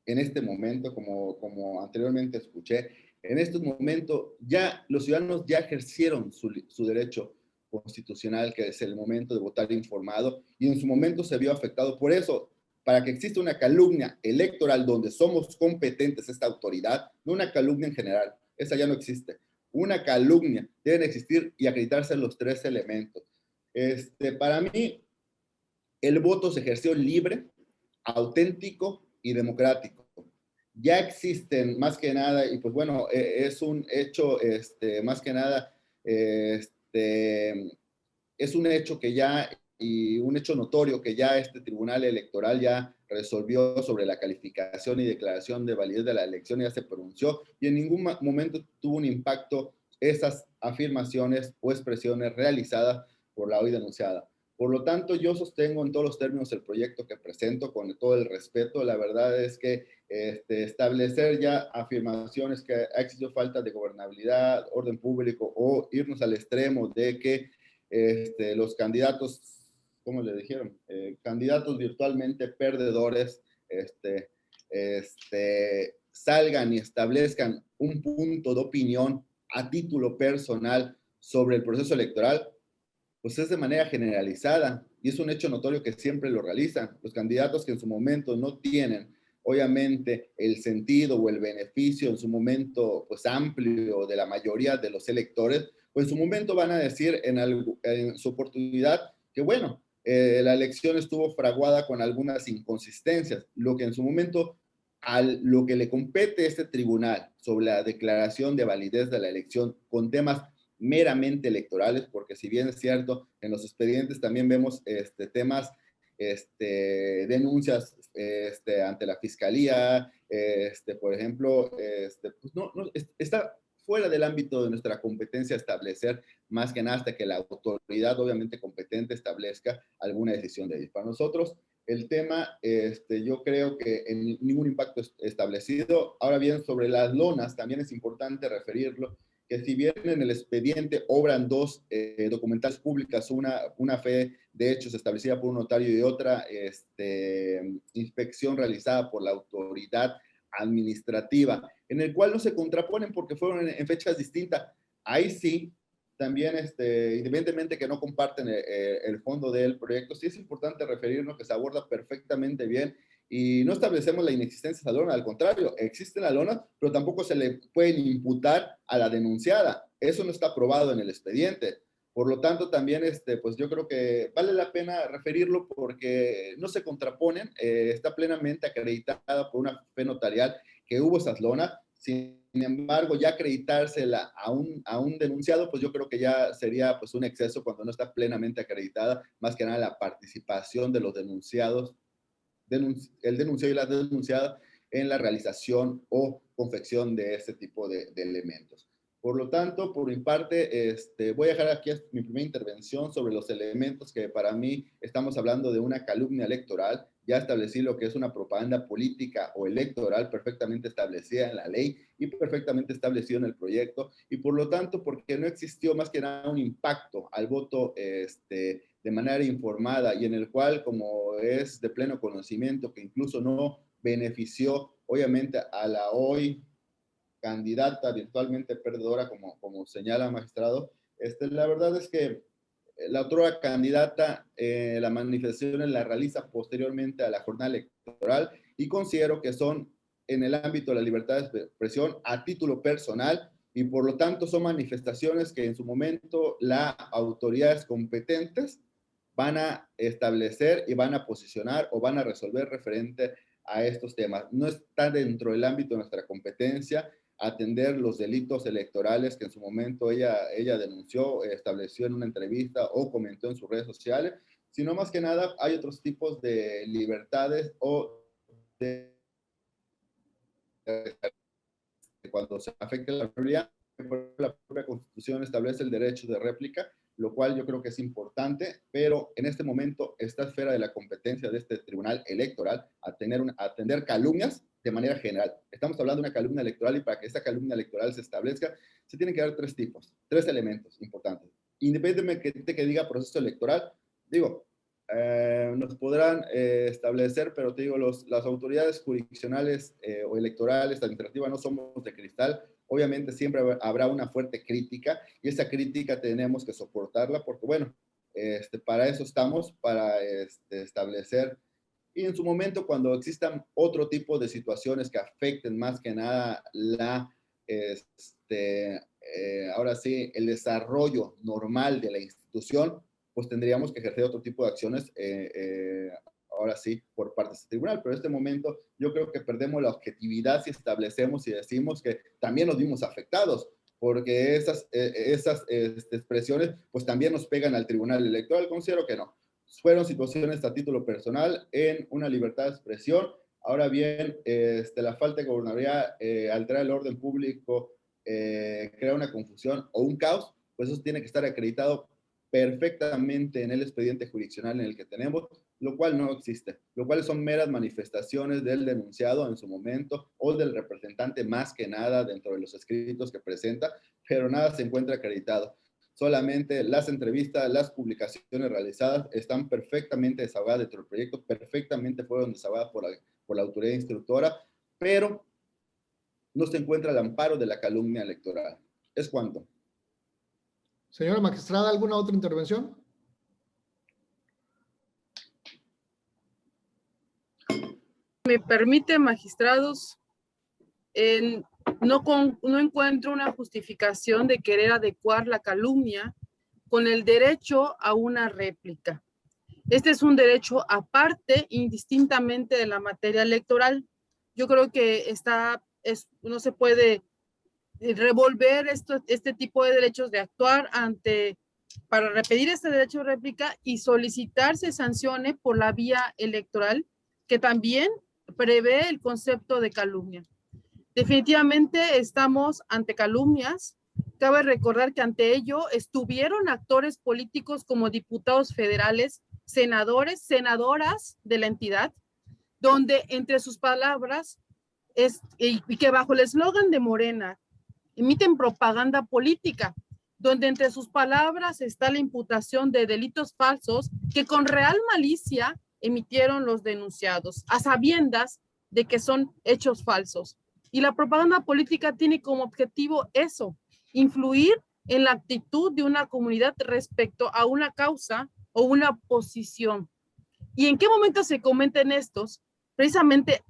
en este momento, como anteriormente escuché, en estos momentos ya los ciudadanos ya ejercieron su derecho constitucional, que es el momento de votar informado, y en su momento se vio afectado. Por eso, para que exista una calumnia electoral donde somos competentes esta autoridad, no una calumnia en general, esa ya no existe. Una calumnia, deben existir y acreditarse los tres elementos. Para mí, el voto se ejerció libre, auténtico y democrático. Ya existen más que nada, y pues bueno, es un hecho, más que nada, es un hecho que ya, y un hecho notorio que ya este Tribunal Electoral ya resolvió sobre la calificación y declaración de validez de la elección, ya se pronunció, y en ningún momento tuvo un impacto esas afirmaciones o expresiones realizadas por la hoy denunciada. Por lo tanto, yo sostengo en todos los términos el proyecto que presento con todo el respeto. La verdad es que establecer ya afirmaciones que ha existido falta de gobernabilidad, orden público, o irnos al extremo de que los candidatos, ¿cómo le dijeron? Candidatos virtualmente perdedores, salgan y establezcan un punto de opinión a título personal sobre el proceso electoral, pues es de manera generalizada y es un hecho notorio que siempre lo realizan. Los candidatos que en su momento no tienen, obviamente, el sentido o el beneficio en su momento, pues amplio de la mayoría de los electores, pues en su momento van a decir en su oportunidad que bueno, la elección estuvo fraguada con algunas inconsistencias, lo que en su momento lo que le compete a este tribunal sobre la declaración de validez de la elección con temas meramente electorales, porque si bien es cierto, en los expedientes también vemos temas, denuncias ante la fiscalía, por ejemplo, pues está fuera del ámbito de nuestra competencia establecer, más que nada hasta que la autoridad obviamente competente establezca alguna decisión de ellos. Para nosotros, el tema, yo creo que en ningún impacto establecido. Ahora bien, sobre las lonas, también es importante referirlo, que si bien en el expediente obran dos documentales públicas, una fe de hechos establecida por un notario y otra inspección realizada por la autoridad administrativa, en el cual no se contraponen porque fueron en fechas distintas. Ahí sí, también, independientemente que no comparten el fondo del proyecto, sí es importante referirnos que se aborda perfectamente bien y no establecemos la inexistencia de la lona, al contrario, existen las lonas, pero tampoco se le pueden imputar a la denunciada. Eso no está aprobado en el expediente. Por lo tanto, también, pues yo creo que vale la pena referirlo porque no se contraponen, está plenamente acreditada por una fe notarial que hubo esas lonas. Sin embargo, ya acreditársela a un denunciado, pues yo creo que ya sería pues un exceso cuando no está plenamente acreditada, más que nada la participación de los denunciados, el denunciado y la denunciada en la realización o confección de este tipo de elementos. Por lo tanto, por mi parte, voy a dejar aquí mi primera intervención sobre los elementos que para mí estamos hablando de una calumnia electoral. Ya establecí lo que es una propaganda política o electoral perfectamente establecida en la ley y perfectamente establecido en el proyecto. Y por lo tanto, porque no existió más que nada un impacto al voto de manera informada y en el cual, como es de pleno conocimiento, que incluso no benefició, obviamente, a la hoy candidata virtualmente perdedora, como señala el magistrado, la verdad es que la otra candidata, la manifestación la realiza posteriormente a la jornada electoral y considero que son en el ámbito de la libertad de expresión a título personal y por lo tanto son manifestaciones que en su momento las autoridades competentes van a establecer y van a posicionar o van a resolver referente a estos temas. No está dentro del ámbito de nuestra competencia atender los delitos electorales que en su momento ella denunció, estableció en una entrevista o comentó en sus redes sociales, sino más que nada hay otros tipos de libertades o de cuando se afecta la mayoría, la propia Constitución establece el derecho de réplica, lo cual yo creo que es importante, pero en este momento esta esfera de la competencia de este tribunal electoral atender calumnias de manera general. Estamos hablando de una calumnia electoral y para que esta calumnia electoral se establezca, se tienen que dar tres elementos importantes. Independientemente de que diga proceso electoral, digo, nos podrán establecer, pero te digo, las autoridades jurisdiccionales o electorales, administrativas, no somos de cristal. Obviamente siempre habrá una fuerte crítica y esa crítica tenemos que soportarla porque, bueno, para eso estamos, para establecer. Y en su momento, cuando existan otro tipo de situaciones que afecten más que nada ahora sí, el desarrollo normal de la institución, pues tendríamos que ejercer otro tipo de acciones, ahora sí, por parte de este tribunal. Pero en este momento yo creo que perdemos la objetividad si establecemos y decimos que también nos vimos afectados, porque esas expresiones pues también nos pegan al tribunal electoral. Considero que no. Fueron situaciones a título personal en una libertad de expresión. Ahora bien, la falta de gobernabilidad, alterar el orden público, crea una confusión o un caos, pues eso tiene que estar acreditado perfectamente en el expediente jurisdiccional en el que tenemos, lo cual no existe, lo cual son meras manifestaciones del denunciado en su momento o del representante más que nada dentro de los escritos que presenta, pero nada se encuentra acreditado. Solamente las entrevistas, las publicaciones realizadas están perfectamente desahogadas dentro del proyecto, perfectamente fueron desahogadas por la autoridad instructora, pero no se encuentra el amparo de la calumnia electoral. ¿Es cuánto? Señora magistrada, ¿alguna otra intervención? Me permite, magistrados, no encuentro una justificación de querer adecuar la calumnia con el derecho a una réplica. Este es un derecho aparte, indistintamente de la materia electoral. Yo creo que no se puede revolver este tipo de derechos de actuar para repetir este derecho de réplica y solicitar se sancione por la vía electoral, que también prevé el concepto de calumnia. Definitivamente estamos ante calumnias. Cabe recordar que ante ello estuvieron actores políticos como diputados federales, senadores, senadoras de la entidad, donde entre sus palabras y que bajo el eslogan de Morena emiten propaganda política, donde entre sus palabras está la imputación de delitos falsos que con real malicia emitieron los denunciados, a sabiendas de que son hechos falsos. Y la propaganda política tiene como objetivo eso, influir en la actitud de una comunidad respecto a una causa o una posición. ¿Y en qué momento se cometen estos? Precisamente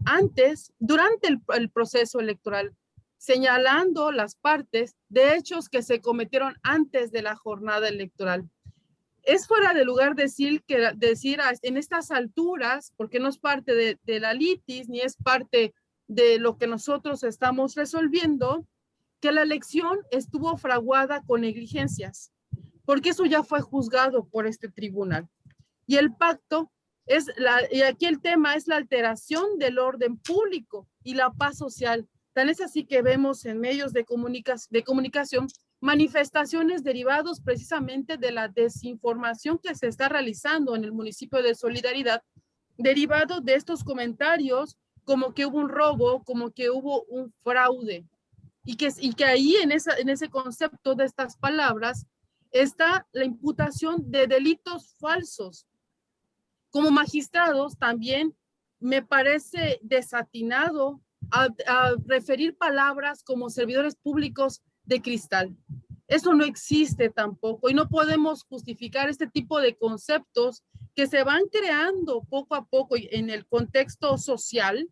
durante el proceso electoral, señalando las partes de hechos que se cometieron antes de la jornada electoral. Es fuera de lugar decir en estas alturas, porque no es parte de la litis, ni es parte de lo que nosotros estamos resolviendo, que la elección estuvo fraguada con negligencias, porque eso ya fue juzgado por este tribunal. Y el pacto y aquí el tema es la alteración del orden público y la paz social. Tan es así que vemos en medios de comunicación manifestaciones derivados precisamente de la desinformación que se está realizando en el municipio de Solidaridad, derivado de estos comentarios como que hubo un robo, como que hubo un fraude, y que ahí en ese concepto de estas palabras está la imputación de delitos falsos. Como magistrados también me parece desatinado a referir palabras como servidores públicos de cristal. Eso no existe tampoco y no podemos justificar este tipo de conceptos que se van creando poco a poco en el contexto social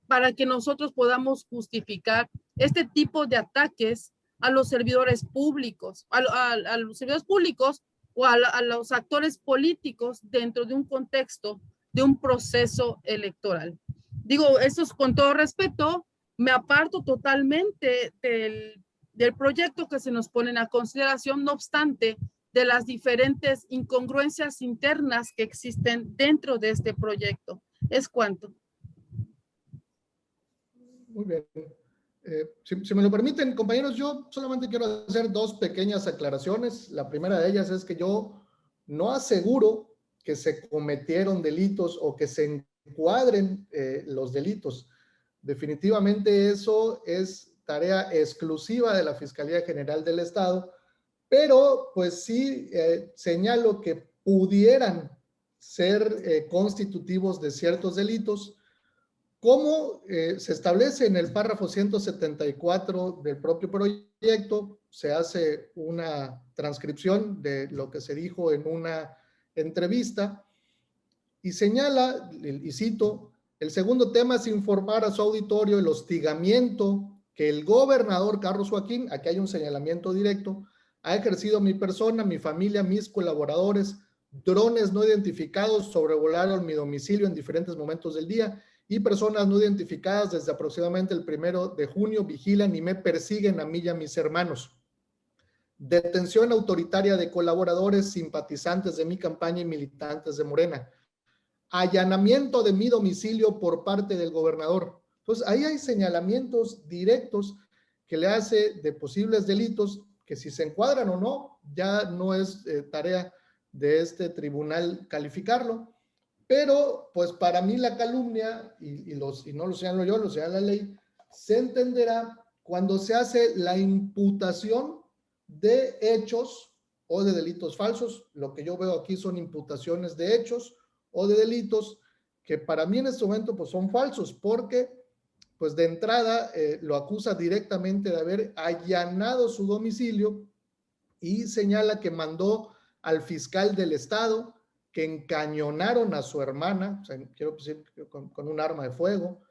para que nosotros podamos justificar este tipo de ataques a los servidores públicos, a los servidores públicos o a los actores políticos dentro de un contexto de un proceso electoral. Digo, esto es con todo respeto, me aparto totalmente del proyecto que se nos pone a consideración, no obstante de las diferentes incongruencias internas que existen dentro de este proyecto. Es cuanto. Muy bien. Si me lo permiten, compañeros, yo solamente quiero hacer dos pequeñas aclaraciones. La primera de ellas es que yo no aseguro que se cometieron delitos o que se encuadren los delitos. Definitivamente eso es tarea exclusiva de la Fiscalía General del Estado, pero pues sí señalo que pudieran ser constitutivos de ciertos delitos. Como se establece en el párrafo 174 del propio proyecto, se hace una transcripción de lo que se dijo en una entrevista y señala, y cito, el segundo tema es informar a su auditorio el hostigamiento que el gobernador Carlos Joaquín, aquí hay un señalamiento directo, ha ejercido mi persona, mi familia, mis colaboradores, drones no identificados sobrevolaron mi domicilio en diferentes momentos del día y personas no identificadas desde aproximadamente el 1 de junio vigilan y me persiguen a mí y a mis hermanos. Detención autoritaria de colaboradores, simpatizantes de mi campaña y militantes de Morena. Allanamiento de mi domicilio por parte del gobernador. Entonces, ahí hay señalamientos directos que le hace de posibles delitos que si se encuadran o no, ya no es tarea de este tribunal calificarlo. Pero, pues para mí la calumnia, y no lo señalo yo, lo señala la ley, se entenderá cuando se hace la imputación de hechos o de delitos falsos. Lo que yo veo aquí son imputaciones de hechos o de delitos que para mí en este momento pues son falsos, porque pues de entrada lo acusa directamente de haber allanado su domicilio y señala que mandó al fiscal del estado que encañonaron a su hermana, o sea, quiero decir, con un arma de fuego,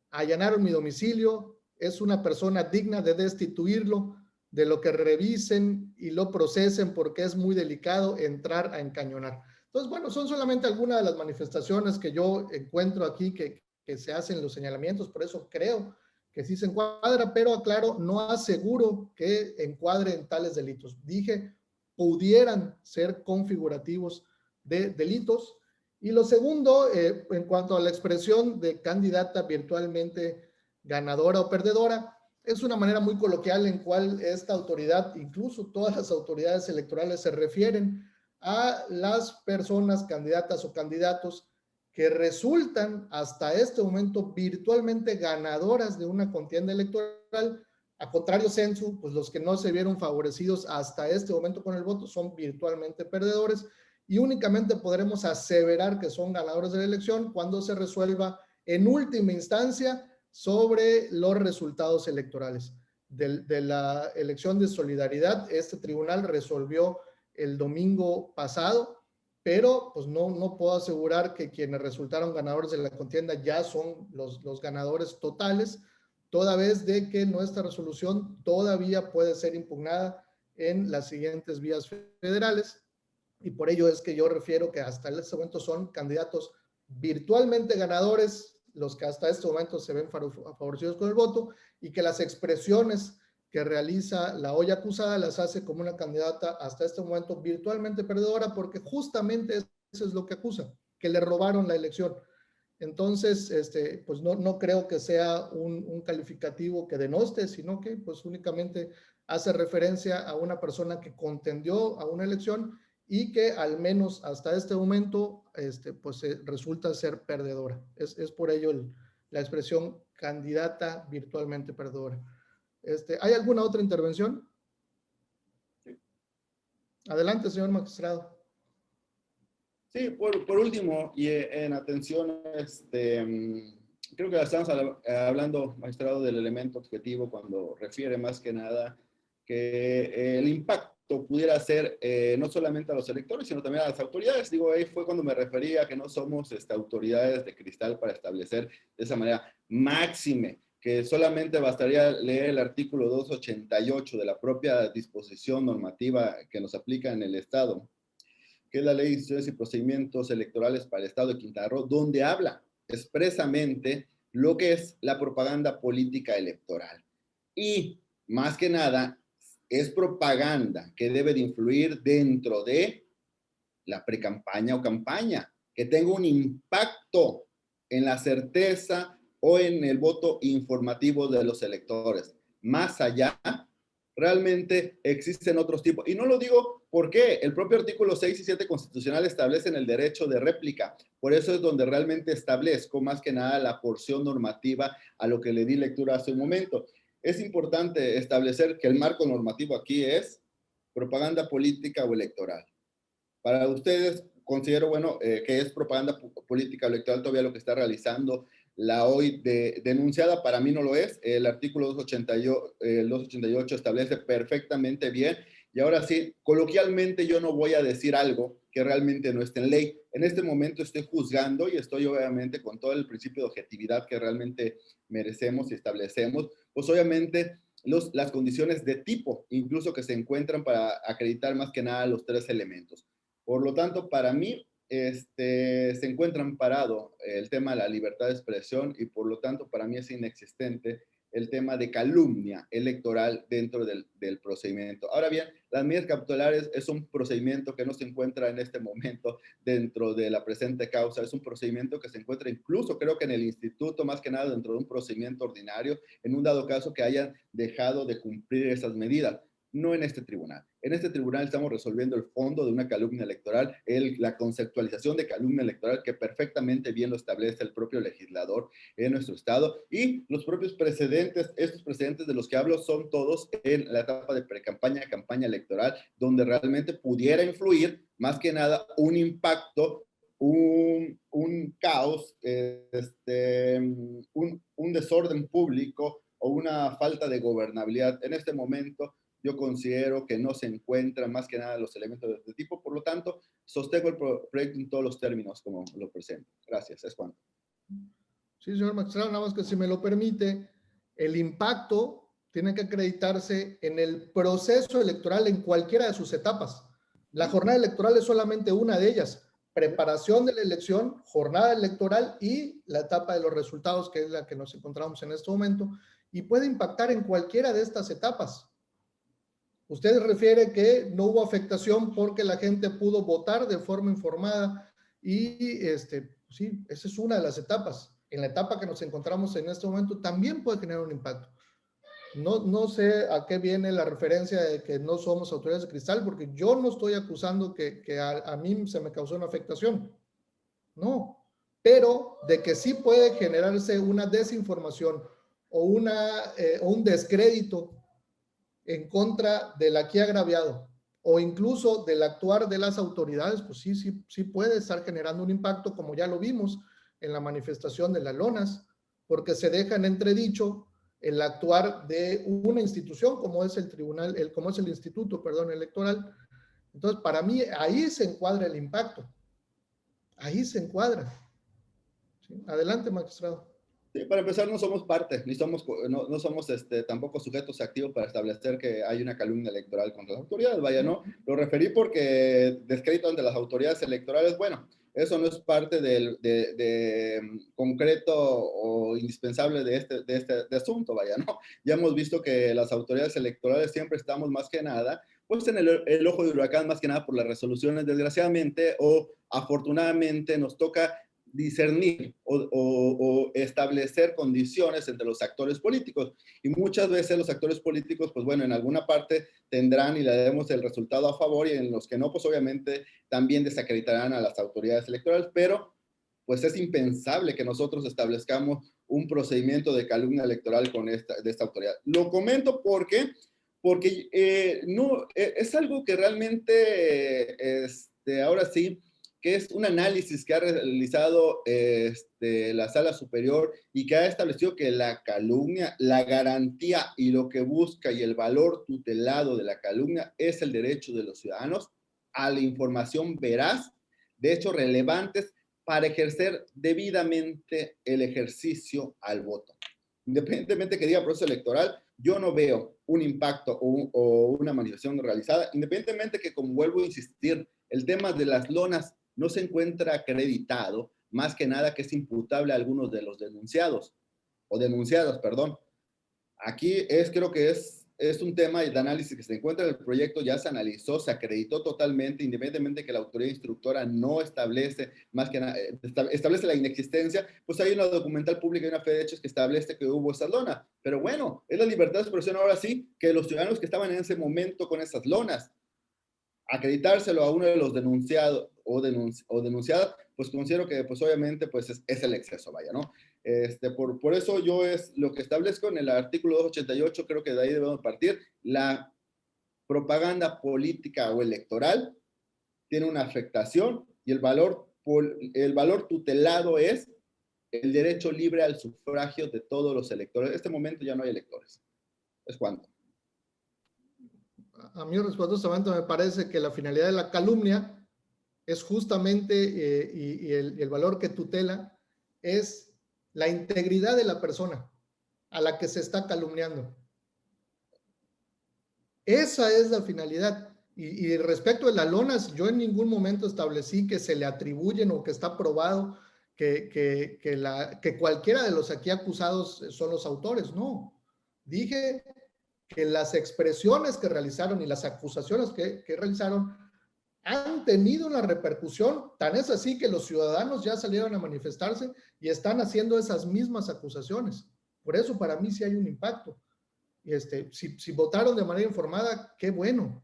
allanaron mi domicilio, es una persona digna de destituirlo, de lo que revisen y lo procesen porque es muy delicado entrar a encañonar. Entonces, bueno, son solamente algunas de las manifestaciones que yo encuentro aquí que se hacen los señalamientos, por eso creo que sí se encuadra, pero aclaro, no aseguro que encuadren tales delitos. Dije, pudieran ser configurativos de delitos. Y lo segundo, en cuanto a la expresión de candidata virtualmente ganadora o perdedora, es una manera muy coloquial en cual esta autoridad, incluso todas las autoridades electorales, se refieren a las personas candidatas o candidatos que resultan hasta este momento virtualmente ganadoras de una contienda electoral. A contrario censo, pues los que no se vieron favorecidos hasta este momento con el voto son virtualmente perdedores y únicamente podremos aseverar que son ganadores de la elección cuando se resuelva en última instancia sobre los resultados electorales. De la elección de Solidaridad, este tribunal resolvió el domingo pasado, pero pues no puedo asegurar que quienes resultaron ganadores de la contienda ya son los ganadores totales, toda vez de que nuestra resolución todavía puede ser impugnada en las siguientes vías federales, y por ello es que yo refiero que hasta este momento son candidatos virtualmente ganadores los que hasta este momento se ven favorecidos con el voto, y que las expresiones que realiza la olla acusada las hace como una candidata hasta este momento virtualmente perdedora, porque justamente eso es lo que acusa, que le robaron la elección. Entonces, pues no creo que sea un calificativo que denoste, sino que pues únicamente hace referencia a una persona que contendió a una elección y que al menos hasta este momento pues resulta ser perdedora. Es por ello la expresión candidata virtualmente perdedora. ¿Hay alguna otra intervención? Adelante, señor magistrado. Sí, por último, y en atención, creo que estamos hablando, magistrado, del elemento objetivo cuando refiere más que nada que el impacto pudiera ser no solamente a los electores, sino también a las autoridades. Digo, ahí fue cuando me refería a que no somos autoridades de cristal para establecer de esa manera máxime, que solamente bastaría leer el artículo 288 de la propia disposición normativa que nos aplica en el Estado, que es la Ley de Instituciones y Procedimientos Electorales para el Estado de Quintana Roo, donde habla expresamente lo que es la propaganda política electoral. Y, más que nada, es propaganda que debe de influir dentro de la precampaña o campaña, que tenga un impacto en la certeza o en el voto informativo de los electores. Más allá, realmente existen otros tipos. Y no lo digo porque el propio artículo 6 y 7 constitucional establecen el derecho de réplica. Por eso es donde realmente establezco más que nada la porción normativa a lo que le di lectura hace un momento. Es importante establecer que el marco normativo aquí es propaganda política o electoral. Para ustedes, considero, bueno, que es propaganda política o electoral todavía lo que está realizando la hoy denunciada. Para mí no lo es. El artículo 288 establece perfectamente bien. Y ahora sí, coloquialmente yo no voy a decir algo que realmente no esté en ley. En este momento estoy juzgando y estoy obviamente con todo el principio de objetividad que realmente merecemos y establecemos. Pues obviamente las condiciones de tipo, incluso que se encuentran para acreditar más que nada los tres elementos. Por lo tanto, para mí, se encuentra amparado el tema de la libertad de expresión y por lo tanto para mí es inexistente el tema de calumnia electoral dentro del procedimiento. Ahora bien, las medidas cautelares es un procedimiento que no se encuentra en este momento dentro de la presente causa, es un procedimiento que se encuentra incluso creo que en el instituto, más que nada dentro de un procedimiento ordinario, en un dado caso que hayan dejado de cumplir esas medidas. No en este tribunal. En este tribunal estamos resolviendo el fondo de una calumnia electoral, la conceptualización de calumnia electoral que perfectamente bien lo establece el propio legislador en nuestro estado y los propios precedentes, estos precedentes de los que hablo son todos en la etapa de precampaña, campaña electoral, donde realmente pudiera influir más que nada un impacto, un caos, un desorden público o una falta de gobernabilidad. En este momento yo considero que no se encuentran más que nada los elementos de este tipo, por lo tanto, sostengo el proyecto en todos los términos como lo presento. Gracias, es cuanto. Sí, señor magistrado, nada más que si me lo permite, el impacto tiene que acreditarse en el proceso electoral en cualquiera de sus etapas. La jornada electoral es solamente una de ellas. Preparación de la elección, jornada electoral y la etapa de los resultados, que es la que nos encontramos en este momento, y puede impactar en cualquiera de estas etapas. Usted refiere que no hubo afectación porque la gente pudo votar de forma informada y sí, esa es una de las etapas. En la etapa que nos encontramos en este momento también puede generar un impacto. No sé a qué viene la referencia de que no somos autoridades de cristal, porque yo no estoy acusando que a mí se me causó una afectación. No, pero de que sí puede generarse una desinformación o un descrédito en contra del aquí agraviado o incluso del actuar de las autoridades, pues sí puede estar generando un impacto, como ya lo vimos en la manifestación de las lonas, porque se deja en entredicho el actuar de una institución como es el tribunal, como es el instituto, perdón, electoral. Entonces, para mí, ahí se encuadra el impacto. Ahí se encuadra. ¿Sí? Adelante, magistrado. Sí, para empezar, no somos parte, ni somos, no somos tampoco sujetos activos para establecer que hay una calumnia electoral contra las autoridades. Vaya, no, lo referí porque descrédito ante las autoridades electorales, bueno, eso no es parte de concreto o indispensable de este asunto, vaya, ¿no? Ya hemos visto que las autoridades electorales siempre estamos más que nada, pues en el ojo del huracán, más que nada por las resoluciones, desgraciadamente o afortunadamente nos toca discernir o establecer condiciones entre los actores políticos. Y muchas veces los actores políticos, pues bueno, en alguna parte tendrán y le daremos el resultado a favor y en los que no, pues obviamente también desacreditarán a las autoridades electorales, pero pues es impensable que nosotros establezcamos un procedimiento de calumnia electoral de esta autoridad. Lo comento porque no, es algo que realmente, ahora sí, que es un análisis que ha realizado la Sala Superior y que ha establecido que la calumnia, la garantía y lo que busca y el valor tutelado de la calumnia es el derecho de los ciudadanos a la información veraz de hechos relevantes para ejercer debidamente el ejercicio al voto. Independientemente que diga proceso electoral, yo no veo un impacto o una manifestación realizada, independientemente que, como vuelvo a insistir, el tema de las lonas no se encuentra acreditado, más que nada que es imputable a algunos de los denunciados, o denunciadas, perdón. Aquí creo que es un tema de análisis que se encuentra en el proyecto, ya se analizó, se acreditó totalmente, independientemente que la autoridad instructora no establece, más que nada, establece la inexistencia, pues hay una documental pública y una fe de hechos que establece que hubo esa lona. Pero bueno, es la libertad de expresión ahora sí, que los ciudadanos que estaban en ese momento con esas lonas, acreditárselo a uno de los denunciados o denunciadas, pues considero que pues obviamente pues es el exceso, vaya, ¿no? Por eso yo es lo que establezco en el artículo 288, creo que de ahí debemos partir. La propaganda política o electoral tiene una afectación y el valor tutelado es el derecho libre al sufragio de todos los electores. En este momento ya no hay electores. ¿Es cuánto? A mí respetuosamente me parece que la finalidad de la calumnia es justamente, y el valor que tutela, es la integridad de la persona a la que se está calumniando. Esa es la finalidad. Y respecto de las lonas, yo en ningún momento establecí que se le atribuyen o que está probado que cualquiera de los aquí acusados son los autores. No. Dije que las expresiones que realizaron y las acusaciones que realizaron han tenido una repercusión, tan es así que los ciudadanos ya salieron a manifestarse y están haciendo esas mismas acusaciones. Por eso para mí sí hay un impacto. Y si votaron de manera informada, qué bueno,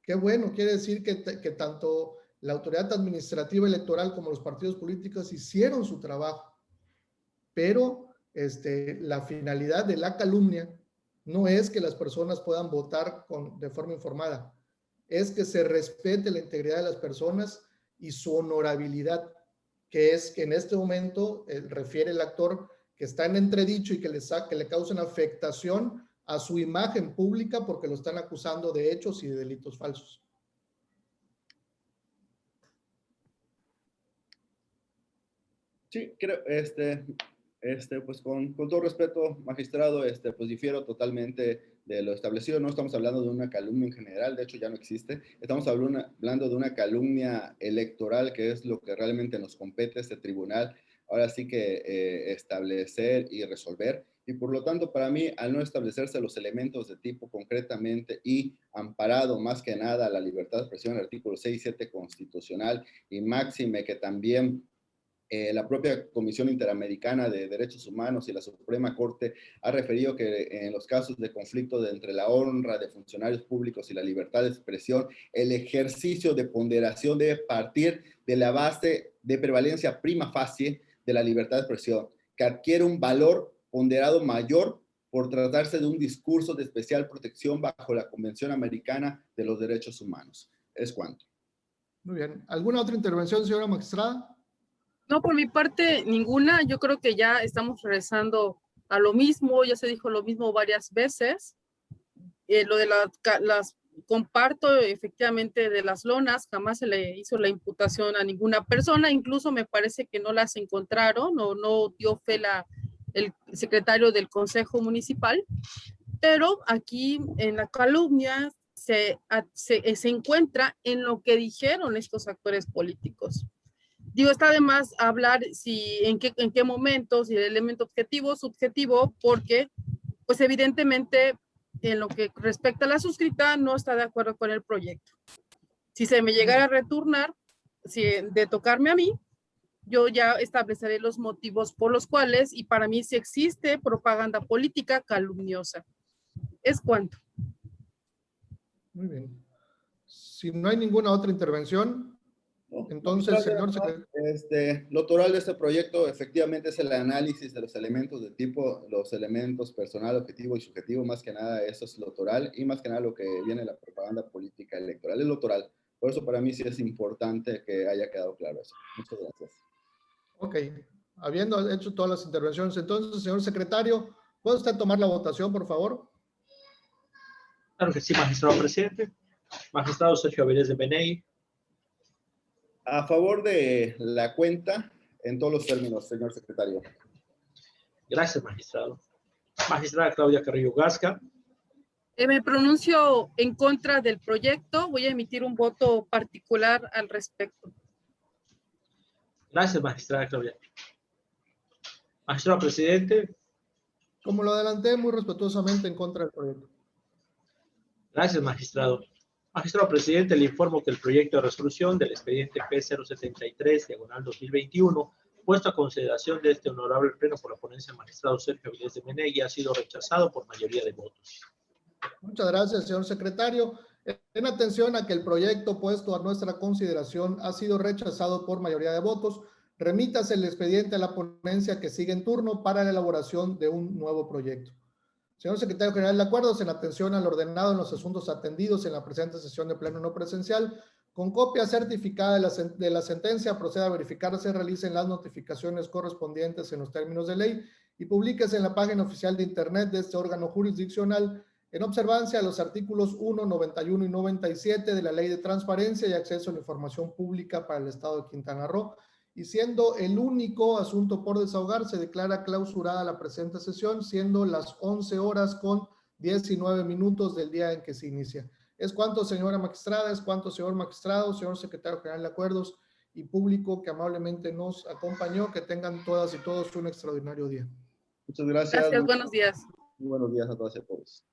quiere decir que tanto la autoridad administrativa electoral como los partidos políticos hicieron su trabajo. Pero la finalidad de la calumnia no es que las personas puedan votar de forma informada, es que se respete la integridad de las personas y su honorabilidad, que es que en este momento refiere el actor que está en entredicho y que le causen afectación a su imagen pública porque lo están acusando de hechos y de delitos falsos. Sí, creo, pues con todo respeto, magistrado, pues difiero totalmente de lo establecido. No estamos hablando de una calumnia en general, de hecho ya no existe. Estamos hablando de una calumnia electoral, que es lo que realmente nos compete a este tribunal, ahora sí que establecer y resolver. Y por lo tanto, para mí, al no establecerse los elementos de tipo concretamente y amparado más que nada a la libertad de expresión, el artículo 6 y 7 constitucional, y máxime que también la propia Comisión Interamericana de Derechos Humanos y la Suprema Corte ha referido que en los casos de conflicto entre la honra de funcionarios públicos y la libertad de expresión, el ejercicio de ponderación debe partir de la base de prevalencia prima facie de la libertad de expresión, que adquiere un valor ponderado mayor por tratarse de un discurso de especial protección bajo la Convención Americana de los Derechos Humanos. Es cuanto. Muy bien. ¿Alguna otra intervención, señora magistrada? No, por mi parte, ninguna. Yo creo que ya estamos regresando a lo mismo. Ya se dijo lo mismo varias veces. Lo de las comparto efectivamente de las lonas, jamás se le hizo la imputación a ninguna persona, incluso me parece que no las encontraron o no dio fe el secretario del Consejo Municipal, pero aquí en la calumnia se encuentra en lo que dijeron estos actores políticos. Digo, está de más hablar en qué momentos, si el elemento objetivo, subjetivo, porque pues evidentemente en lo que respecta a la suscrita no está de acuerdo con el proyecto. Si se me llegara a retornar, de tocarme a mí, yo ya estableceré los motivos por los cuales, y para mí si existe propaganda política calumniosa. Es cuanto. Muy bien. Si no hay ninguna otra intervención, entonces, señor secretario. Lo toral de este proyecto efectivamente es el análisis de los elementos de tipo, los elementos personal, objetivo y subjetivo, más que nada eso es lo toral, y más que nada lo que viene de la propaganda política electoral, es lo toral. Por eso para mí sí es importante que haya quedado claro eso. Muchas gracias. Ok, habiendo hecho todas las intervenciones, entonces, señor secretario, ¿puede usted tomar la votación, por favor? Claro que sí, magistrado presidente. Magistrado Sergio Avilés de Meney. A favor de la cuenta, en todos los términos, señor secretario. Gracias, magistrado. Magistrada Claudia Carrillo Gasca. Me pronuncio en contra del proyecto. Voy a emitir un voto particular al respecto. Gracias, magistrada Claudia. Magistrado presidente. Como lo adelanté, muy respetuosamente en contra del proyecto. Gracias, magistrado. Magistrado presidente, le informo que el proyecto de resolución del expediente P073/2021, puesto a consideración de este honorable pleno por la ponencia del magistrado Sergio Avilés de Meney, ha sido rechazado por mayoría de votos. Muchas gracias, señor secretario. En atención a que el proyecto puesto a nuestra consideración ha sido rechazado por mayoría de votos, remítase el expediente a la ponencia que sigue en turno para la elaboración de un nuevo proyecto. Señor secretario general de acuerdos, en atención al ordenado en los asuntos atendidos en la presente sesión de pleno no presencial, con copia certificada de la sentencia, proceda a verificar se realicen las notificaciones correspondientes en los términos de ley y publíquese en la página oficial de internet de este órgano jurisdiccional en observancia a los artículos 1, 91 y 97 de la Ley de Transparencia y Acceso a la Información Pública para el Estado de Quintana Roo, y siendo el único asunto por desahogar, se declara clausurada la presente sesión, siendo las 11 horas con 19 minutos del día en que se inicia. Es cuanto, señora magistrada, es cuanto, señor magistrado, señor secretario general de acuerdos y público que amablemente nos acompañó. Que tengan todas y todos un extraordinario día. Muchas gracias. Gracias, buenos días. Muy buenos días a todas y a todos.